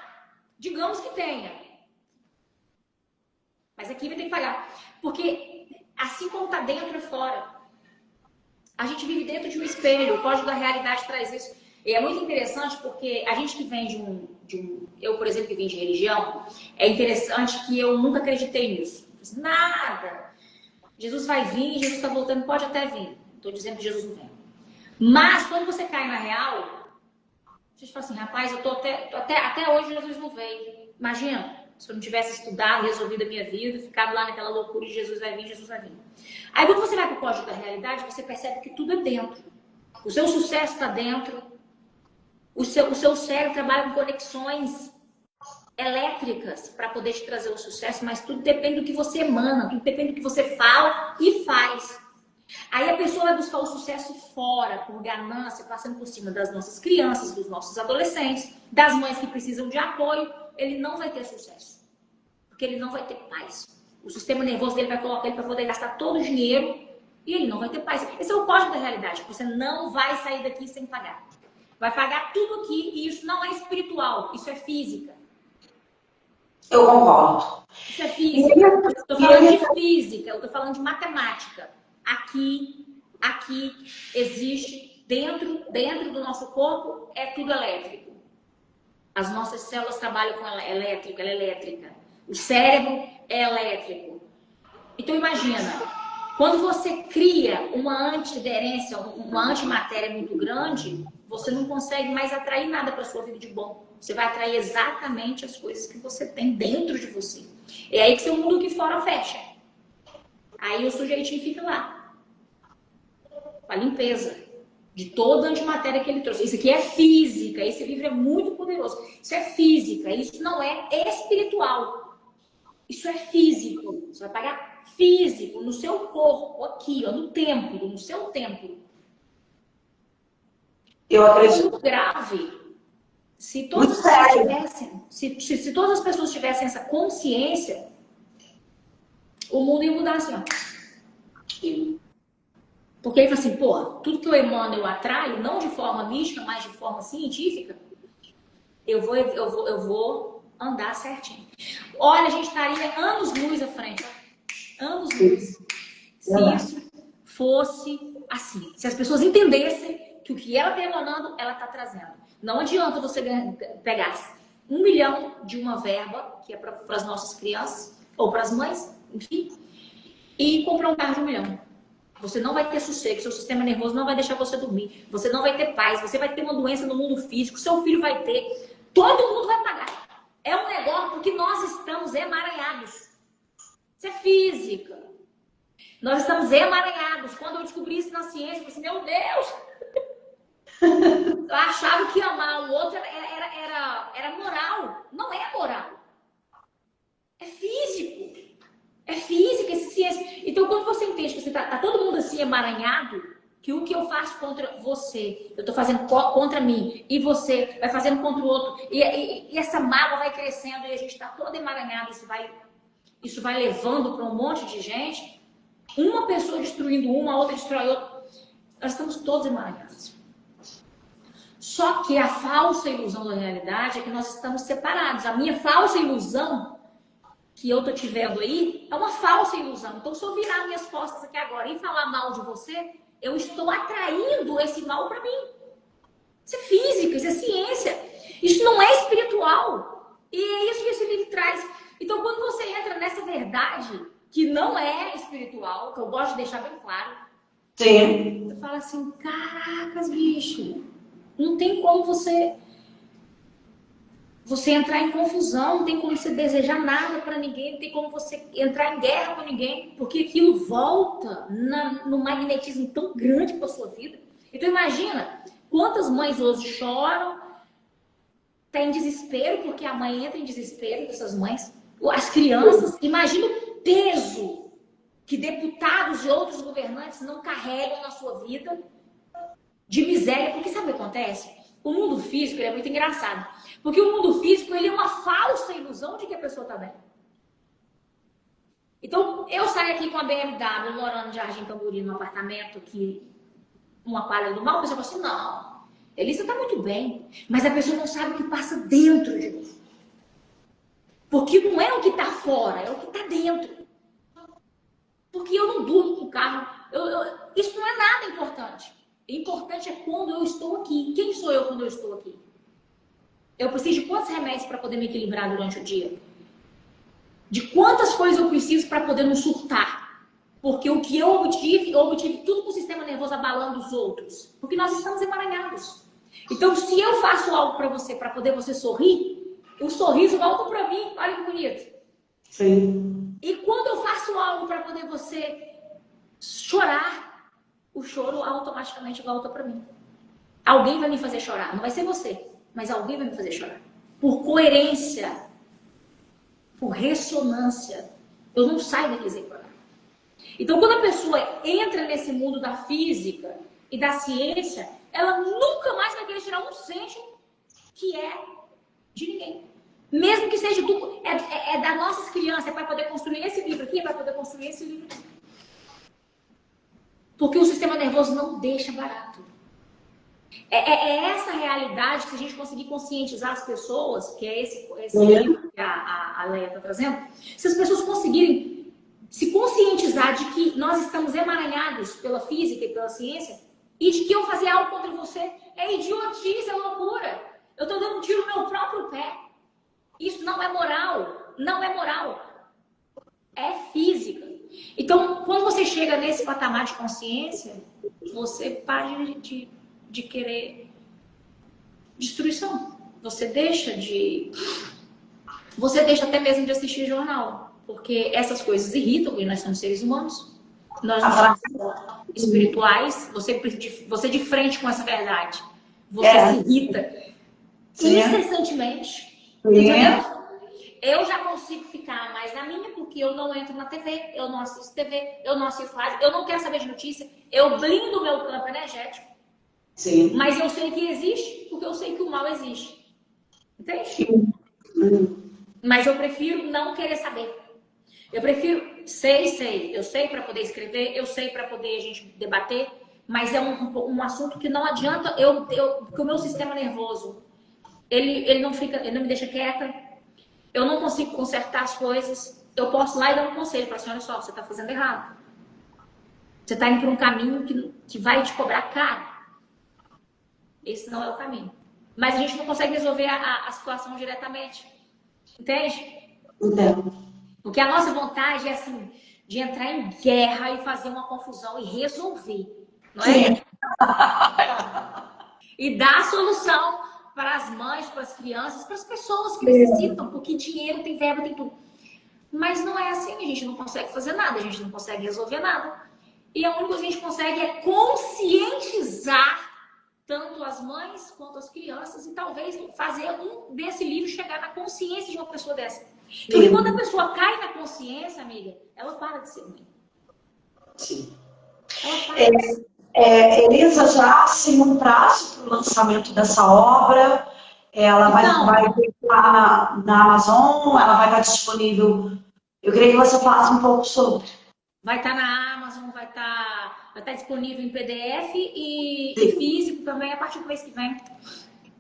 Digamos que tenha. Mas aqui vai ter que pagar. Porque assim como tá dentro e fora. A gente vive dentro de um espelho. O Código da Realidade traz isso. E é muito interessante porque a gente que vem de um... Eu, por exemplo, que vim de religião, é interessante que eu nunca acreditei nisso. Nada. Jesus vai vir, Jesus está voltando, pode até vir. Estou dizendo que Jesus não vem. Mas quando você cai na real, você fala assim, rapaz, eu tô até hoje Jesus não veio. Imagina, se eu não tivesse estudado, resolvido a minha vida, ficado lá naquela loucura de Jesus vai vir, Jesus vai vir. Aí quando você vai para o código da realidade, você percebe que tudo é dentro. O seu sucesso está dentro. O seu cérebro trabalha com conexões elétricas para poder te trazer o sucesso, mas tudo depende do que você emana, tudo depende do que você fala e faz. Aí a pessoa vai buscar o sucesso fora, por ganância, passando por cima das nossas crianças, dos nossos adolescentes, das mães que precisam de apoio. Ele não vai ter sucesso, porque ele não vai ter paz. O sistema nervoso dele vai colocar ele para poder gastar todo o dinheiro e ele não vai ter paz. Esse é o código da realidade. Você não vai sair daqui sem pagar. Vai pagar tudo aqui e isso não é espiritual, isso é física. Eu concordo. Isso é física. Eu estou falando de física, eu estou falando de matemática. Aqui existe, dentro do nosso corpo, é tudo elétrico. As nossas células trabalham com ela é elétrica. O cérebro é elétrico. Então imagina, quando você cria uma antiaderência, uma antimatéria muito grande, você não consegue mais atrair nada para a sua vida de bom. Você vai atrair exatamente as coisas que você tem dentro de você. É aí que seu mundo aqui fora fecha. Aí o sujeitinho fica lá. Com a limpeza de toda a antimatéria que ele trouxe. Isso aqui é física. Esse livro é muito poderoso. Isso é física. Isso não é espiritual. Isso é físico. Você vai pagar físico no seu corpo, aqui, ó, no templo, no seu templo. Eu acredito. É muito grave. Se todas as pessoas tivessem, se todas as pessoas tivessem essa consciência, o mundo ia mudar assim, ó. Porque ele fala assim, pô, tudo que eu emano eu atraio, não de forma mística, mas de forma científica, eu vou andar certinho. Olha, a gente estaria anos-luz à frente. Anos-luz. Se isso fosse assim. Se as pessoas entendessem que o que ela está emanando, ela está trazendo. Não adianta você pegar 1 milhão de uma verba, que é para as nossas crianças, ou para as mães, enfim, e comprar um carro de 1 milhão. Você não vai ter sossego, seu sistema nervoso não vai deixar você dormir, você não vai ter paz, você vai ter uma doença no mundo físico, seu filho vai ter, todo mundo vai pagar. É um negócio porque nós estamos emaranhados. Isso é física. Nós estamos emaranhados. Quando eu descobri isso na ciência, eu falei assim, meu Deus! Eu achava que amar o outro era moral. Não é moral. É físico. É física, é ciência. Então, quando você entende que você tá todo mundo assim emaranhado, que o que eu faço contra você, eu tô fazendo contra mim, e você vai fazendo contra o outro, e essa mágoa vai crescendo, e a gente tá todo emaranhado, isso vai levando para um monte de gente, uma pessoa destruindo uma, a outra destrói outra. Nós estamos todos emaranhados. Só que a falsa ilusão da realidade é que nós estamos separados. A minha falsa ilusão que eu tô te vendo aí é uma falsa ilusão. Então, se eu virar minhas costas aqui agora e falar mal de você, eu estou atraindo esse mal para mim. Isso é física, isso é ciência. Isso não é espiritual. E é isso que esse livro traz. Então, quando você entra nessa verdade, que não é espiritual, que eu gosto de deixar bem claro, sim, você fala assim, caracas, bicho, não tem como você entrar em confusão, não tem como você desejar nada para ninguém, não tem como você entrar em guerra com ninguém, porque aquilo volta no magnetismo tão grande para a sua vida. Então imagina, quantas mães hoje choram, tem desespero, porque a mãe entra em desespero dessas mães, as crianças, imagina o peso que deputados e outros governantes não carregam na sua vida de miséria, porque sabe o que acontece? O mundo físico ele é muito engraçado. Porque o mundo físico ele é uma falsa ilusão de que a pessoa está bem. Então, eu saio aqui com a BMW, morando de Jardim Tamboril, num apartamento que uma quadra do mal, a pessoa fala assim, não, Elisa está muito bem. Mas a pessoa não sabe o que passa dentro de mim. Porque não é o que está fora, é o que está dentro. Porque eu não durmo com o carro. Isso não é nada importante. O importante é quando eu estou aqui. Quem sou eu quando eu estou aqui? Eu preciso de quantos remédios para poder me equilibrar durante o dia? De quantas coisas eu preciso para poder não surtar? Porque o que eu obtive tudo com o sistema nervoso abalando os outros. Porque nós estamos emaranhados. Então, se eu faço algo para você, para poder você sorrir, o sorriso volta para mim. Olha que bonito. Sim. E quando eu faço algo para poder você chorar, o choro automaticamente volta para mim. Alguém vai me fazer chorar. Não vai ser você, mas alguém vai me fazer chorar. Por coerência, por ressonância. Eu não saio daquele exemplo. Então, quando a pessoa entra nesse mundo da física e da ciência, ela nunca mais vai querer tirar um cêntimo que é de ninguém. Mesmo que seja é das nossas crianças, é para poder construir esse livro aqui, é para poder construir esse livro aqui. Porque o sistema nervoso não deixa barato. É essa realidade que, se a gente conseguir conscientizar as pessoas, que é esse livro que a Leia está trazendo, se as pessoas conseguirem se conscientizar de que nós estamos emaranhados pela física e pela ciência, e de que eu fazer algo contra você é idiotice, é loucura. Eu estou dando um tiro no meu próprio pé. Isso não é moral. Não é moral. É física. Então, quando você chega nesse patamar de consciência, você para de querer destruição. Você deixa até mesmo de assistir jornal. Porque essas coisas irritam, porque nós somos seres humanos. Nós não somos espirituais. Você de frente com essa verdade. Você se irrita incessantemente. Entendeu? Eu já consigo ficar mais na minha, porque eu não entro na TV, eu não assisto TV, eu não assisto rádio, eu não quero saber de notícia, eu blindo o meu campo energético. Sim. Mas eu sei que existe, porque eu sei que o mal existe. Entende? Mas eu prefiro não querer saber. Eu prefiro, eu sei para poder escrever, eu sei para poder a gente debater, mas é um assunto que não adianta porque o meu sistema nervoso, ele não me deixa quieta, eu não consigo consertar as coisas, eu posso ir lá e dar um conselho para a senhora, olha só, você está fazendo errado. Você está indo por um caminho que vai te cobrar caro. Esse não é o caminho. Mas a gente não consegue resolver a situação diretamente. Entende? Entendo. Porque a nossa vontade é assim, de entrar em guerra e fazer uma confusão e resolver. Não é? Sim. E dar a solução para as mães, para as crianças, para as pessoas que necessitam, porque dinheiro tem verba, tem tudo. Mas não é assim, a gente não consegue fazer nada, a gente não consegue resolver nada. E a única coisa que a gente consegue é conscientizar tanto as mães quanto as crianças e talvez fazer desse livro chegar na consciência de uma pessoa dessa. Porque quando a pessoa cai na consciência, amiga, ela para de ser mãe. Sim. Ela para de ser. Elisa, já assim, um prazo para o lançamento dessa obra, ela vai estar na Amazon, ela vai estar disponível. Eu queria que você falasse um pouco sobre. Vai estar na Amazon, vai estar disponível em PDF e físico também a partir do mês que vem.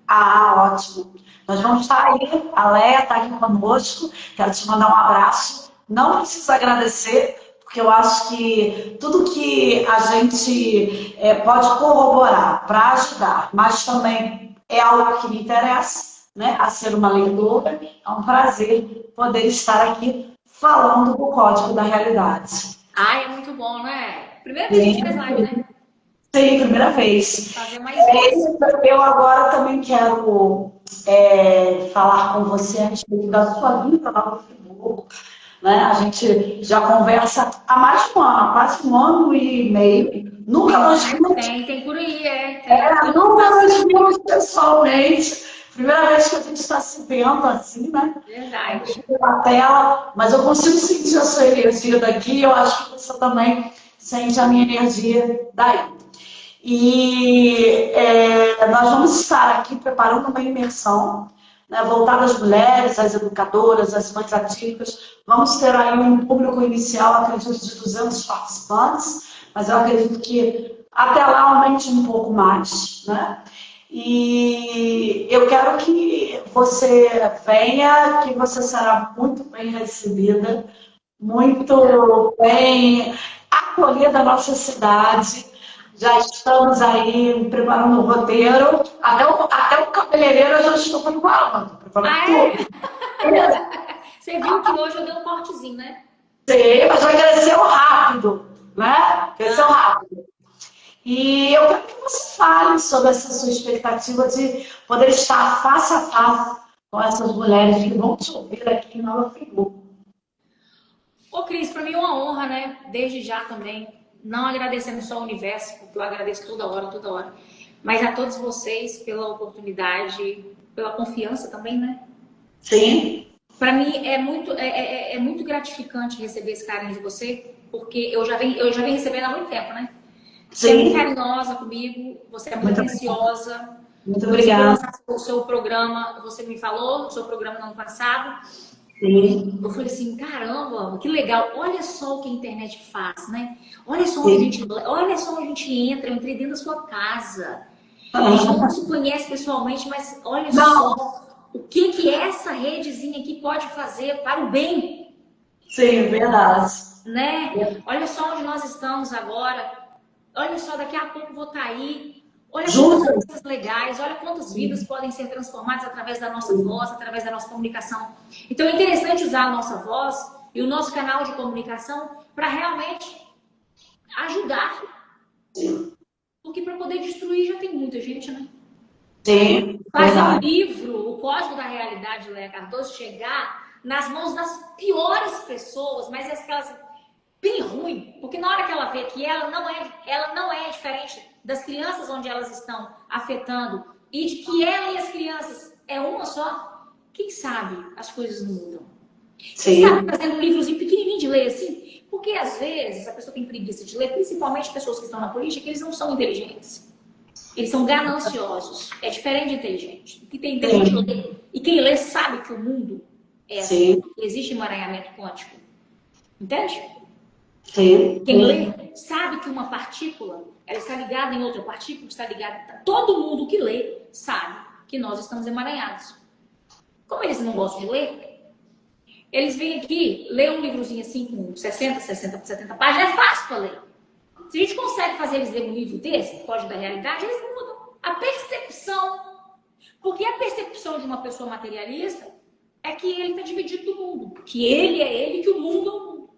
Ah, ótimo. Nós vamos estar aí, a Leia está aqui conosco, quero te mandar um abraço. Não precisa agradecer, porque eu acho que tudo que a gente pode corroborar para ajudar, mas também é algo que me interessa, né, a ser uma leitora, é um prazer poder estar aqui falando do Código da Realidade. Ai, é muito bom, né? Primeira vez que a gente faz live, né? Sim, primeira vez. Fazer mais vezes. Eu agora também quero falar com você a respeito da sua vida lá no Friburgo. Né? A gente já conversa há mais de um ano, quase 1 ano e meio. Nunca nos vimos. Tem por aí, nunca nos vimos pessoalmente. Primeira vez que a gente está se vendo assim, né? Verdade. Na tela, mas eu consigo sentir a sua energia daqui, eu acho que você também sente a minha energia daí. E nós vamos estar aqui preparando uma imersão, né, voltada às mulheres, às educadoras, às mães ativas. Vamos ter aí um público inicial, acredito, de 200 participantes, mas eu acredito que até lá aumente um pouco mais, né? E eu quero que você venha, que você será muito bem recebida, muito bem acolhida na nossa cidade. Já estamos aí preparando o roteiro. Até o cabeleireiro eu já estou preparando. Você viu que hoje eu dei um cortezinho, né? Sim, mas vai crescer rápido. né? Cresceu rápido. E eu quero que você fale sobre essa sua expectativa de poder estar face a face com essas mulheres que vão te ouvir aqui em Nova Friburgo. Ô, Cris, para mim é uma honra, né? Desde já também, não agradecendo só o universo, porque eu agradeço toda hora, mas a todos vocês pela oportunidade, pela confiança também, né? Sim. Para mim é muito gratificante receber esse carinho de você, porque eu já venho recebendo há muito tempo, né? Você é muito carinhosa comigo, você é muito atenciosa. Muito obrigada. O seu programa, você me falou, o seu programa no ano passado. Sim. Eu falei assim, caramba, que legal. Olha só o que a internet faz, né? Olha só onde a gente entra. Eu entrei dentro da sua casa. A gente não se conhece pessoalmente, mas olha só o que essa redezinha aqui pode fazer para o bem. Sim, verdade. Né? Olha só onde nós estamos agora. Olha só, daqui a pouco eu vou estar aí. Olha quantas coisas legais, olha quantas vidas podem ser transformadas através da nossa voz, através da nossa comunicação. Então é interessante usar a nossa voz e o nosso canal de comunicação para realmente ajudar. Porque para poder destruir já tem muita gente, né? Sim. Fazer um livro, o Código da Realidade de Léa Cardoso, chegar nas mãos das piores pessoas, mas aquelas bem ruim, porque na hora que ela vê que ela não é diferente das crianças onde elas estão afetando e de que ela e as crianças é uma só, quem sabe as coisas não mudam. Quem sabe fazendo um livrozinho pequenininho de ler assim, porque às vezes a pessoa tem preguiça de ler, principalmente pessoas que estão na política, eles não são inteligentes. Eles são gananciosos. É diferente de inteligente. O que tem inteligente lê. E quem lê sabe que o mundo é assim. Existe emaranhamento quântico. Entende? Sim. Quem lê sabe que uma partícula ela está ligada em outra partícula, está ligada. Todo mundo que lê sabe que nós estamos emaranhados. Como eles não gostam de ler, eles vêm aqui, lê um livrozinho assim com 60, 70 páginas, é fácil para ler. Se a gente consegue fazer eles lerem um livro desse, Código da Realidade, eles mudam. A percepção. Porque a percepção de uma pessoa materialista é que ele está dividido do mundo. Que ele é ele, que o mundo é o mundo.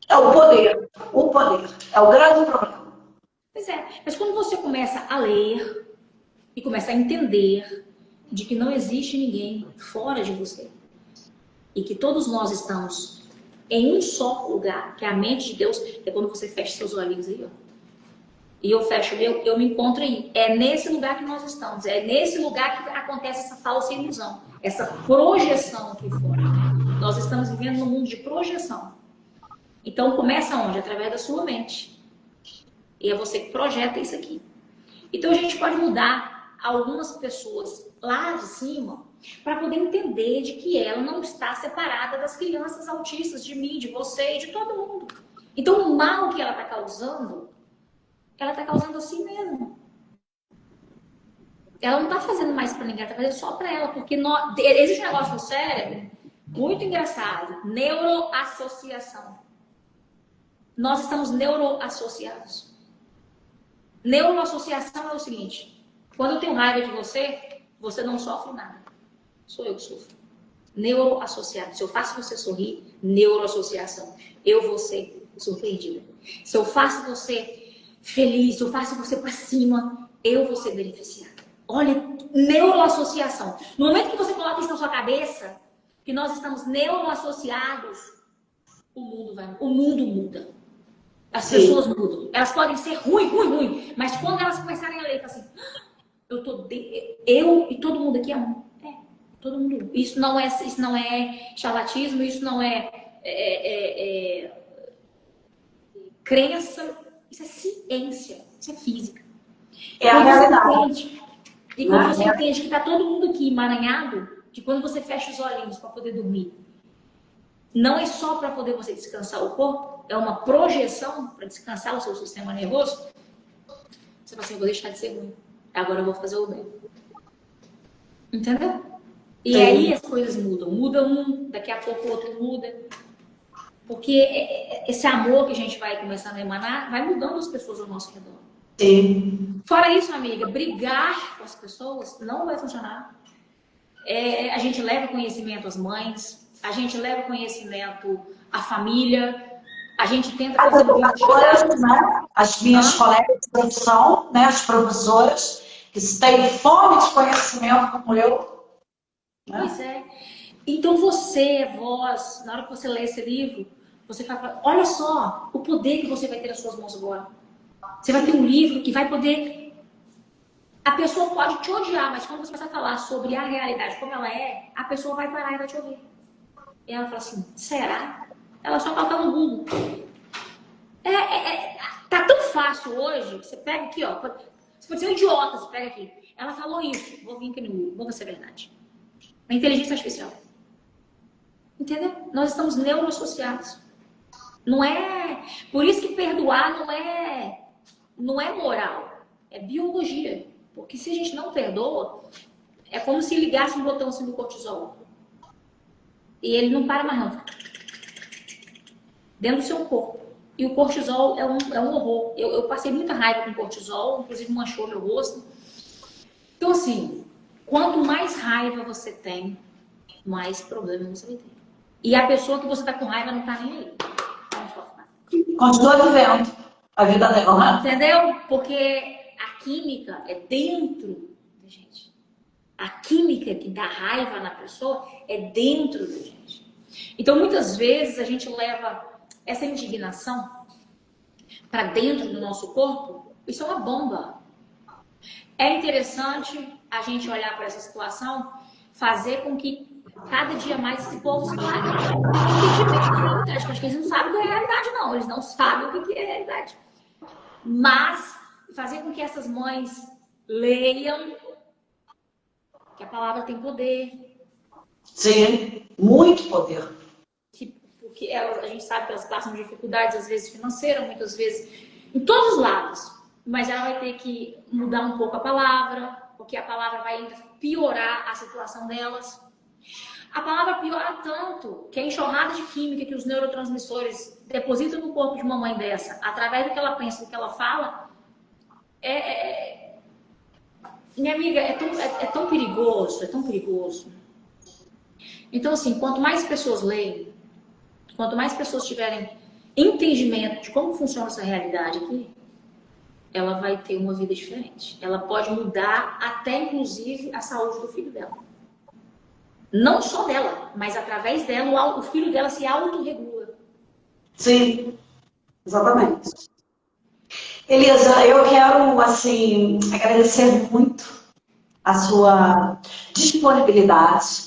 É o poder. O poder. É o grande problema. Pois é. Mas quando você começa a ler e começa a entender de que não existe ninguém fora de você e que todos nós estamos em um só lugar, que é a mente de Deus, é quando você fecha seus olhinhos aí, ó. E eu fecho o meu, eu me encontro aí. É nesse lugar que nós estamos. É nesse lugar que acontece essa falsa ilusão, essa projeção aqui fora. Nós estamos vivendo num mundo de projeção. Então começa onde? Através da sua mente. E é você que projeta isso aqui. Então a gente pode mudar algumas pessoas lá de cima para poder entender de que ela não está separada das crianças autistas, de mim, de você e de todo mundo. Então o mal que ela está causando assim mesmo. Ela não está fazendo mais para ninguém, ela está fazendo só para ela, porque existe um negócio no cérebro muito engraçado, neuroassociação. Nós estamos neuroassociados. Neuroassociação é o seguinte: quando eu tenho raiva de você, você não sofre nada. Sou eu que sofro. Neuroassociado. Se eu faço você sorrir, neuroassociação. Eu vou ser surpreendida. Se eu faço você feliz, se eu faço você para cima, eu vou ser beneficiada. Olha, neuroassociação. No momento que você coloca isso na sua cabeça, que nós estamos neuroassociados, o mundo muda. As pessoas mudam. Elas podem ser ruim, mas quando elas começarem a ler, assim, eu e todo mundo aqui é um. Todo mundo. Isso não é charlatismo, isso não é crença, isso é ciência, isso é física. É a realidade. E quando você entende que está todo mundo aqui emaranhado, que quando você fecha os olhinhos para poder dormir, não é só para poder você descansar o corpo, é uma projeção para descansar o seu sistema nervoso. Você fala assim, eu vou deixar de ser ruim, agora eu vou fazer o bem. Entendeu? E aí as coisas mudam. Muda um, daqui a pouco o outro muda. Porque esse amor que a gente vai começando a emanar, vai mudando as pessoas ao nosso redor. Sim. Fora isso, amiga, brigar com as pessoas não vai funcionar. A gente leva conhecimento às mães, a gente leva conhecimento à família, A gente tenta As fazer um educadoras, né? As minhas colegas de profissão, né? As professoras, que têm fome de conhecimento como eu. Né? Pois é. Então você, vós, na hora que você lê esse livro, você fala, olha só o poder que você vai ter nas suas mãos agora. Você vai ter um livro que vai poder... A pessoa pode te odiar, mas quando você começar a falar sobre a realidade como ela é, a pessoa vai parar e vai te ouvir. E ela fala assim, será? Ela só coloca no Google. Tá tão fácil hoje, você pega aqui, ó. Você pode ser um idiota, você pega aqui. Ela falou isso, vou vir aqui no Google, vou ver se é verdade. A inteligência artificial. Entendeu? Nós estamos neuroassociados. Não é... Por isso que perdoar não é moral, é biologia. Porque se a gente não perdoa, é como se ligasse um botão assim do cortisol. E ele não para mais não. Dentro do seu corpo. E o cortisol é um horror. Eu passei muita raiva com cortisol, inclusive manchou meu rosto. Então assim, quanto mais raiva você tem, mais problema você vai ter. E a pessoa que você tá com raiva não tá nem aí. Continua vivendo a vida dela, né? Entendeu? Porque a química é dentro da gente. A química que dá raiva na pessoa é dentro da gente. Então, muitas vezes, a gente leva essa indignação para dentro do nosso corpo. Isso é uma bomba. É interessante a gente olhar para essa situação, fazer com que cada dia mais esse povo se clare. Acho que eles não sabem o que é realidade, não. Eles não sabem o que é realidade. Mas fazer com que essas mães leiam que a palavra tem poder. Sim, muito poder. Porque a gente sabe que elas passam dificuldades, às vezes financeiras, muitas vezes em todos os lados. Mas ela vai ter que mudar um pouco a palavra, porque a palavra vai ainda piorar a situação delas. A palavra piora tanto que a enxurrada de química que os neurotransmissores depositam no corpo de uma mãe dessa, através do que ela pensa, do que ela fala, minha amiga, é tão perigoso, é tão perigoso. Então, assim, quanto mais pessoas leem, quanto mais pessoas tiverem entendimento de como funciona essa realidade aqui, ela vai ter uma vida diferente. Ela pode mudar até, inclusive, a saúde do filho dela. Não só dela, mas através dela, o filho dela se autorregula. Sim, exatamente. Elisa, eu quero, assim, agradecer muito a sua disponibilidade.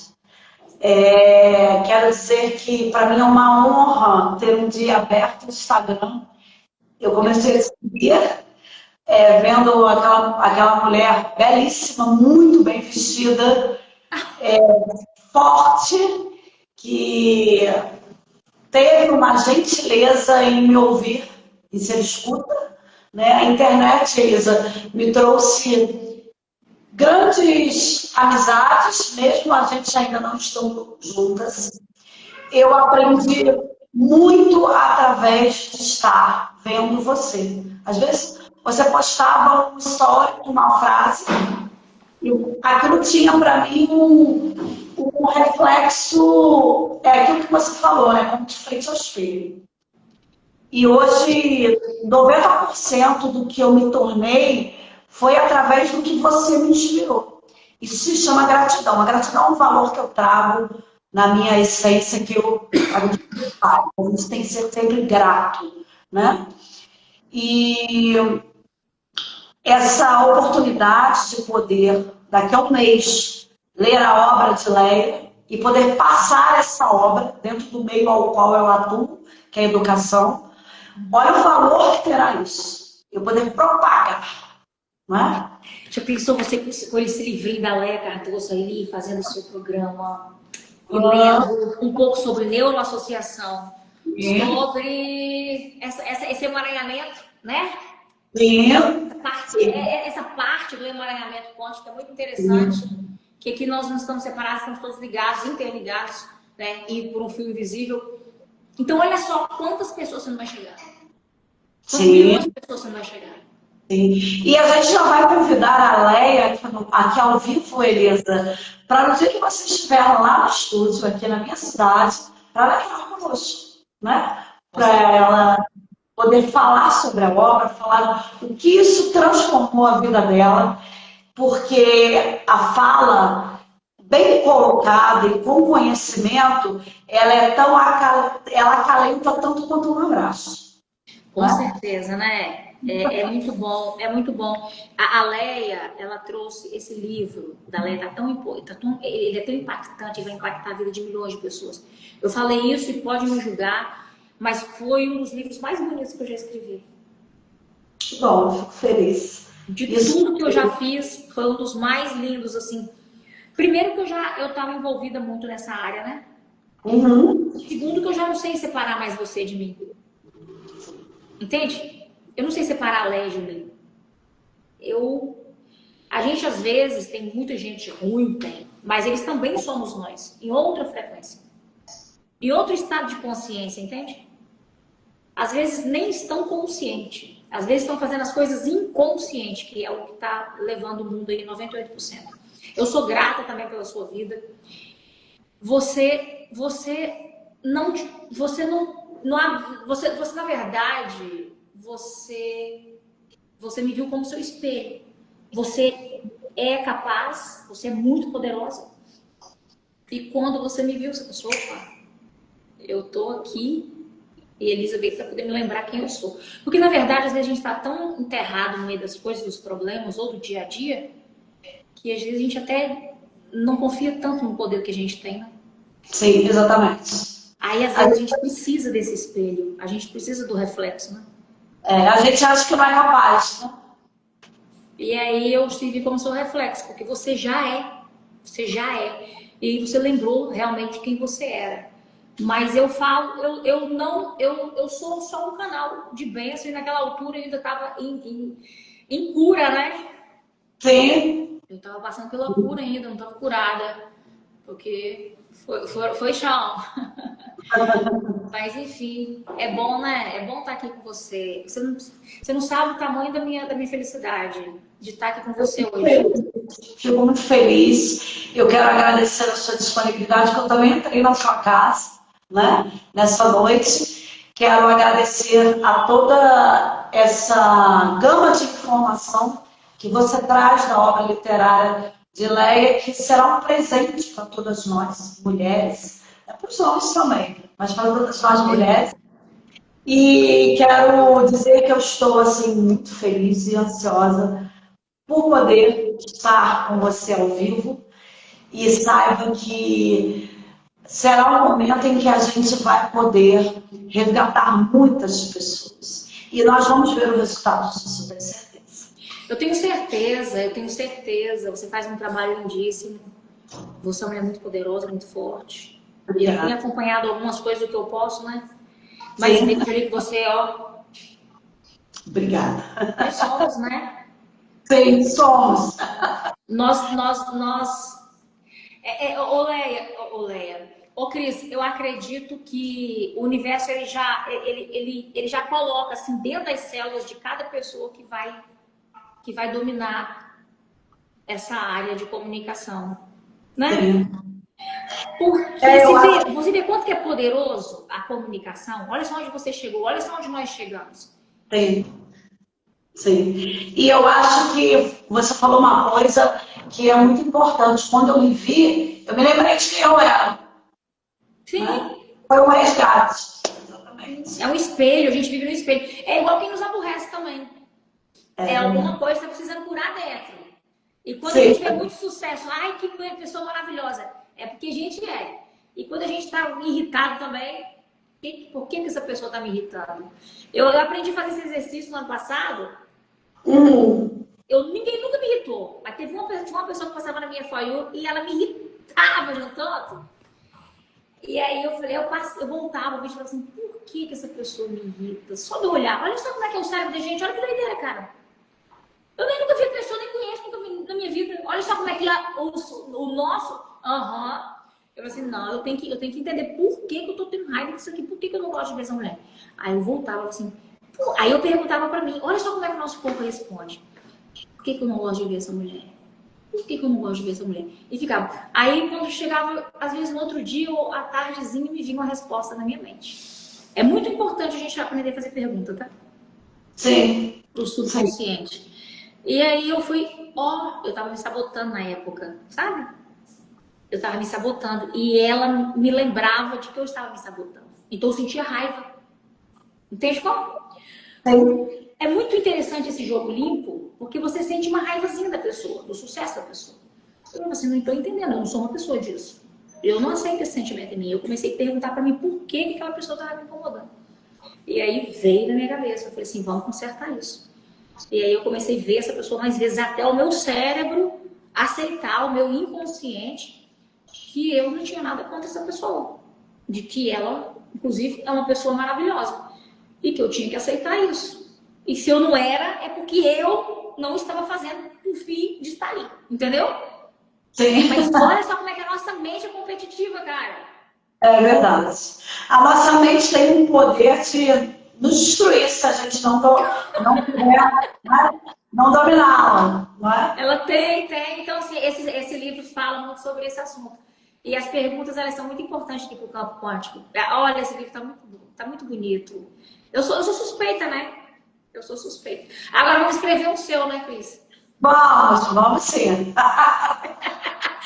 Quero dizer que, para mim, é uma honra ter um dia aberto no Instagram. Eu comecei esse dia vendo aquela mulher belíssima, muito bem vestida, forte, que teve uma gentileza em me ouvir e ser escuta. Né? A internet, Elisa, me trouxe grandes amizades, mesmo a gente ainda não estando juntas. Eu aprendi muito através de estar vendo você. Às vezes, você postava um story com uma frase e aquilo tinha para mim um reflexo, aquilo que você falou, né? Como de frente ao espelho. E hoje, 90% do que eu me tornei foi através do que você me inspirou. Isso se chama gratidão. A gratidão é um valor que eu trago na minha essência, que a gente tem que ser sempre grato, né? E essa oportunidade de poder, daqui a um mês, ler a obra de Leia e poder passar essa obra dentro do meio ao qual eu atuo, que é a educação. Olha o valor que terá isso. Eu poder propagar. Não é? Já pensou você com esse livrinho da Leia Cardoso ali, fazendo o seu programa, e lendo um pouco sobre neuroassociação, sobre esse emaranhamento, né? Sim. Essa parte do emaranhamento quântico é muito interessante, que aqui nós não estamos separados, estamos todos ligados, interligados, né? E por um fio invisível. Então, olha só quantas pessoas você não vai chegar. Quantas milhões de pessoas você não vai chegar. Sim. E a gente já vai convidar a Leia aqui ao vivo, Elisa, para no dia que você estiver lá no estúdio, aqui na minha cidade, para levar conosco, né? para ela poder falar sobre a obra, falar o que isso transformou a vida dela, porque a fala bem colocada e com conhecimento, ela é tão ela acalenta tanto quanto um abraço. Com certeza, né? É muito bom, é muito bom. A Leia, ela trouxe esse livro da Leia, ele é tão impactante, vai impactar a vida de milhões de pessoas. Eu falei isso e pode me julgar, mas foi um dos livros mais bonitos que eu já escrevi. Que bom, fico feliz. De tudo que eu já fiz, foi um dos mais lindos, assim. Primeiro que eu estava envolvida muito nessa área, né? Uhum. Segundo que eu já não sei separar mais você de mim. Entende? Eu não sei separar a Leia de mim. A gente às vezes tem muita gente ruim, mas eles também somos nós, em outra frequência. Em outro estado de consciência, entende? Às vezes nem estão conscientes. Às vezes estão fazendo as coisas inconscientes, que é o que está levando o mundo aí 98%. Eu sou grata também pela sua vida. Você na verdade, você me viu como seu espelho. Você é capaz, você é muito poderosa. E quando você me viu, você pensou, opa, eu tô aqui e Elizabeth vai poder me lembrar quem eu sou. Porque, na verdade, às vezes a gente está tão enterrado no meio das coisas, dos problemas ou do dia a dia, que às vezes a gente até não confia tanto no poder que a gente tem, né? Sim, exatamente. Aí, às vezes, a gente precisa desse espelho, a gente precisa do reflexo, né? A gente acha que não é capaz, né? E aí eu servi como seu reflexo, porque você já é. Você já é. E você lembrou realmente quem você era. Mas eu falo, eu sou só um canal de bênção e naquela altura eu ainda estava em cura, né? Sim. Eu estava passando pela cura ainda, não estava curada. Porque foi chão. Mas enfim, é bom, né? É bom estar aqui com você. Você não sabe o tamanho da minha felicidade de estar aqui com você hoje. Fico muito feliz. Eu quero agradecer a sua disponibilidade, que eu também entrei na sua casa, né? Nessa noite. Quero agradecer a toda essa gama de informação que você traz da obra literária de Leia, que será um presente para todas nós, mulheres, para os homens também, mas para todas nós mulheres. E quero dizer que eu estou assim muito feliz e ansiosa por poder estar com você ao vivo, e saiba que será um momento em que a gente vai poder resgatar muitas pessoas. E nós vamos ver o resultado disso, tenho certeza. Eu tenho certeza, eu tenho certeza. Você faz um trabalho lindíssimo. Você é uma mulher muito poderosa, muito forte. Obrigada. Eu tenho acompanhado algumas coisas do que eu posso, né? Mas vejo ali que você, ó. Obrigada. Nós somos, né? Sim, somos. Ô Leia, ô Cris, eu acredito que o universo ele já coloca assim dentro das células de cada pessoa que vai dominar essa área de comunicação, né? Sim. Porque você vê quanto que é poderoso a comunicação. Olha só onde você chegou, olha só onde nós chegamos. Sim. Sim. E eu acho que você falou uma coisa que é muito importante. Quando eu me vi, eu me lembrei de quem eu era. Sim. Né? Foi um resgate. Exatamente. É um espelho, a gente vive no espelho. É igual quem nos aborrece também. É alguma coisa que está precisando curar dentro. E quando a gente vê muito sucesso, ai, que pessoa maravilhosa. É porque a gente é. E quando a gente está irritado também, por que essa pessoa está me irritando? Eu aprendi a fazer esse exercício no ano passado. Ninguém nunca me irritou. Mas teve uma pessoa que passava na minha For e ela me irritava de um tanto. E aí eu falei, eu voltava, eu falava assim, por que essa pessoa me irrita? Só de olhar. Olha só como é que é o cérebro da gente, olha que doideira, cara. Eu nem nunca vi a pessoa, nem conheço na minha vida. Olha só como é que o nosso... Eu falei assim, não, eu tenho que entender por que eu tô tendo raiva disso aqui, por que eu não gosto de ver essa mulher. Aí eu voltava assim, aí eu perguntava pra mim, olha só como é que o nosso corpo responde. Por que eu não gosto de ver essa mulher? Por que eu não gosto de ver essa mulher? E ficava. Aí quando chegava, às vezes no outro dia ou à tardezinha, me vinha uma resposta na minha mente. É muito importante a gente aprender a fazer pergunta, tá? Sim. Pro subconsciente. E aí eu fui, eu tava me sabotando na época, sabe? Eu tava me sabotando. E ela me lembrava de que eu estava me sabotando. Então eu sentia raiva. Entende como? Sim. É muito interessante esse jogo limpo, porque você sente uma raivazinha da pessoa, do sucesso da pessoa. Eu falei assim, não estou entendendo, eu não sou uma pessoa disso. Eu não aceito esse sentimento em mim. Eu comecei a perguntar para mim por que aquela pessoa estava me incomodando. E aí veio na minha cabeça, eu falei assim, vamos consertar isso. E aí eu comecei a ver essa pessoa mais vezes, até o meu cérebro aceitar, o meu inconsciente, que eu não tinha nada contra essa pessoa. De que ela, inclusive, é uma pessoa maravilhosa. E que eu tinha que aceitar isso. E se eu não era, é porque eu não estava fazendo o fim de estar ali. Entendeu? Sim. Mas olha só como é que a nossa mente é competitiva, cara. É verdade. A nossa mente tem um poder de nos destruir se a gente não puder, né, não dominá-la, não é? Ela tem. Então, assim, esse livro fala muito sobre esse assunto. E as perguntas, elas são muito importantes aqui para o campo quântico. Olha, esse livro tá muito bonito. Eu sou suspeita, né? Eu sou suspeita. Agora vamos escrever um seu, né, Cris? Vamos sim.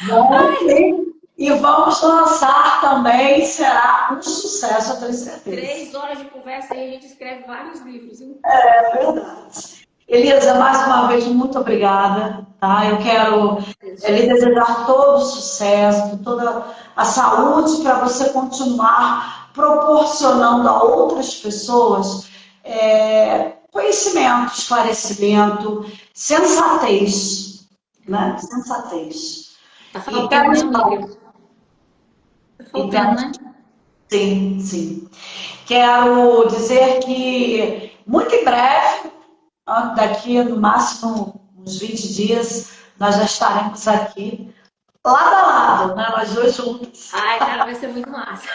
Vamos sim. E vamos lançar também, será um sucesso, eu tenho certeza. 3 horas de conversa e a gente escreve vários livros. Hein? É verdade. Elisa, mais uma vez, muito obrigada. Tá? Eu quero lhe desejar todo o sucesso, toda a saúde para você continuar proporcionando a outras pessoas conhecimento, esclarecimento, sensatez. Né? Sensatez. Tá faltando, né, amiga? Tá faltando, né? Sim, sim. Quero dizer que muito em breve, daqui no máximo uns 20 dias, nós já estaremos aqui, lado a lado, né? Nós dois juntos. Ai, cara, vai ser muito massa.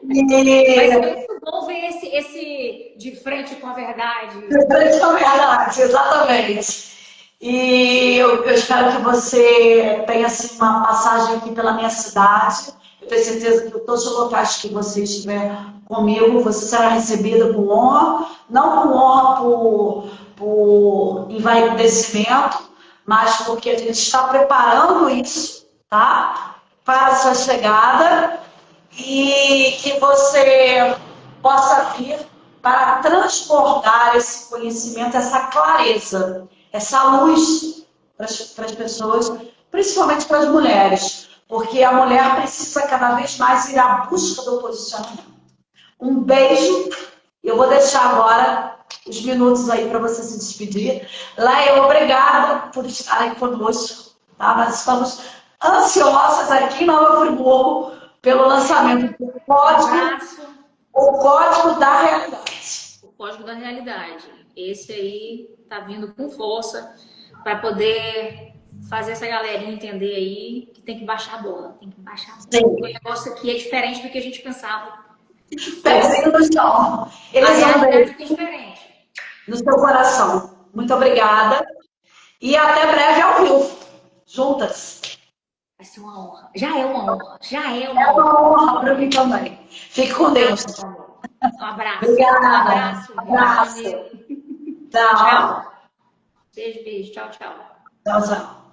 E... Vai ser muito bom ver esse de frente com a verdade. De frente com a verdade, exatamente. E eu espero que você tenha assim, uma passagem aqui pela minha cidade. Eu tenho certeza que todos os locais que você estiver comigo, você será recebida com honra, não com honra por envaidecimento, mas porque a gente está preparando isso, tá? Para a sua chegada e que você possa vir para transbordar esse conhecimento, essa clareza, essa luz para as pessoas, principalmente para as mulheres, porque a mulher precisa cada vez mais ir à busca do posicionamento. Um beijo. Eu vou deixar agora os minutos aí para você se despedir. Leia, obrigada por estarem conosco. Tá? Nós estamos ansiosas aqui em Nova Friburgo pelo lançamento do o Código da Realidade. O Código da Realidade. Esse aí tá vindo com força para poder fazer essa galerinha entender aí que tem que baixar a bola. Tem que baixar a bola. Sim. O negócio aqui é diferente do que a gente pensava. Pezinho no chão. Eles a realidade vão é diferente. No seu coração. Muito obrigada. E até breve ao vivo. Juntas. Vai ser uma honra. Já é uma honra. É uma honra para mim também. Fique com Deus. Um abraço. Obrigada. Um abraço. Tchau. Beijo. Tchau, tchau. Tchau, tchau.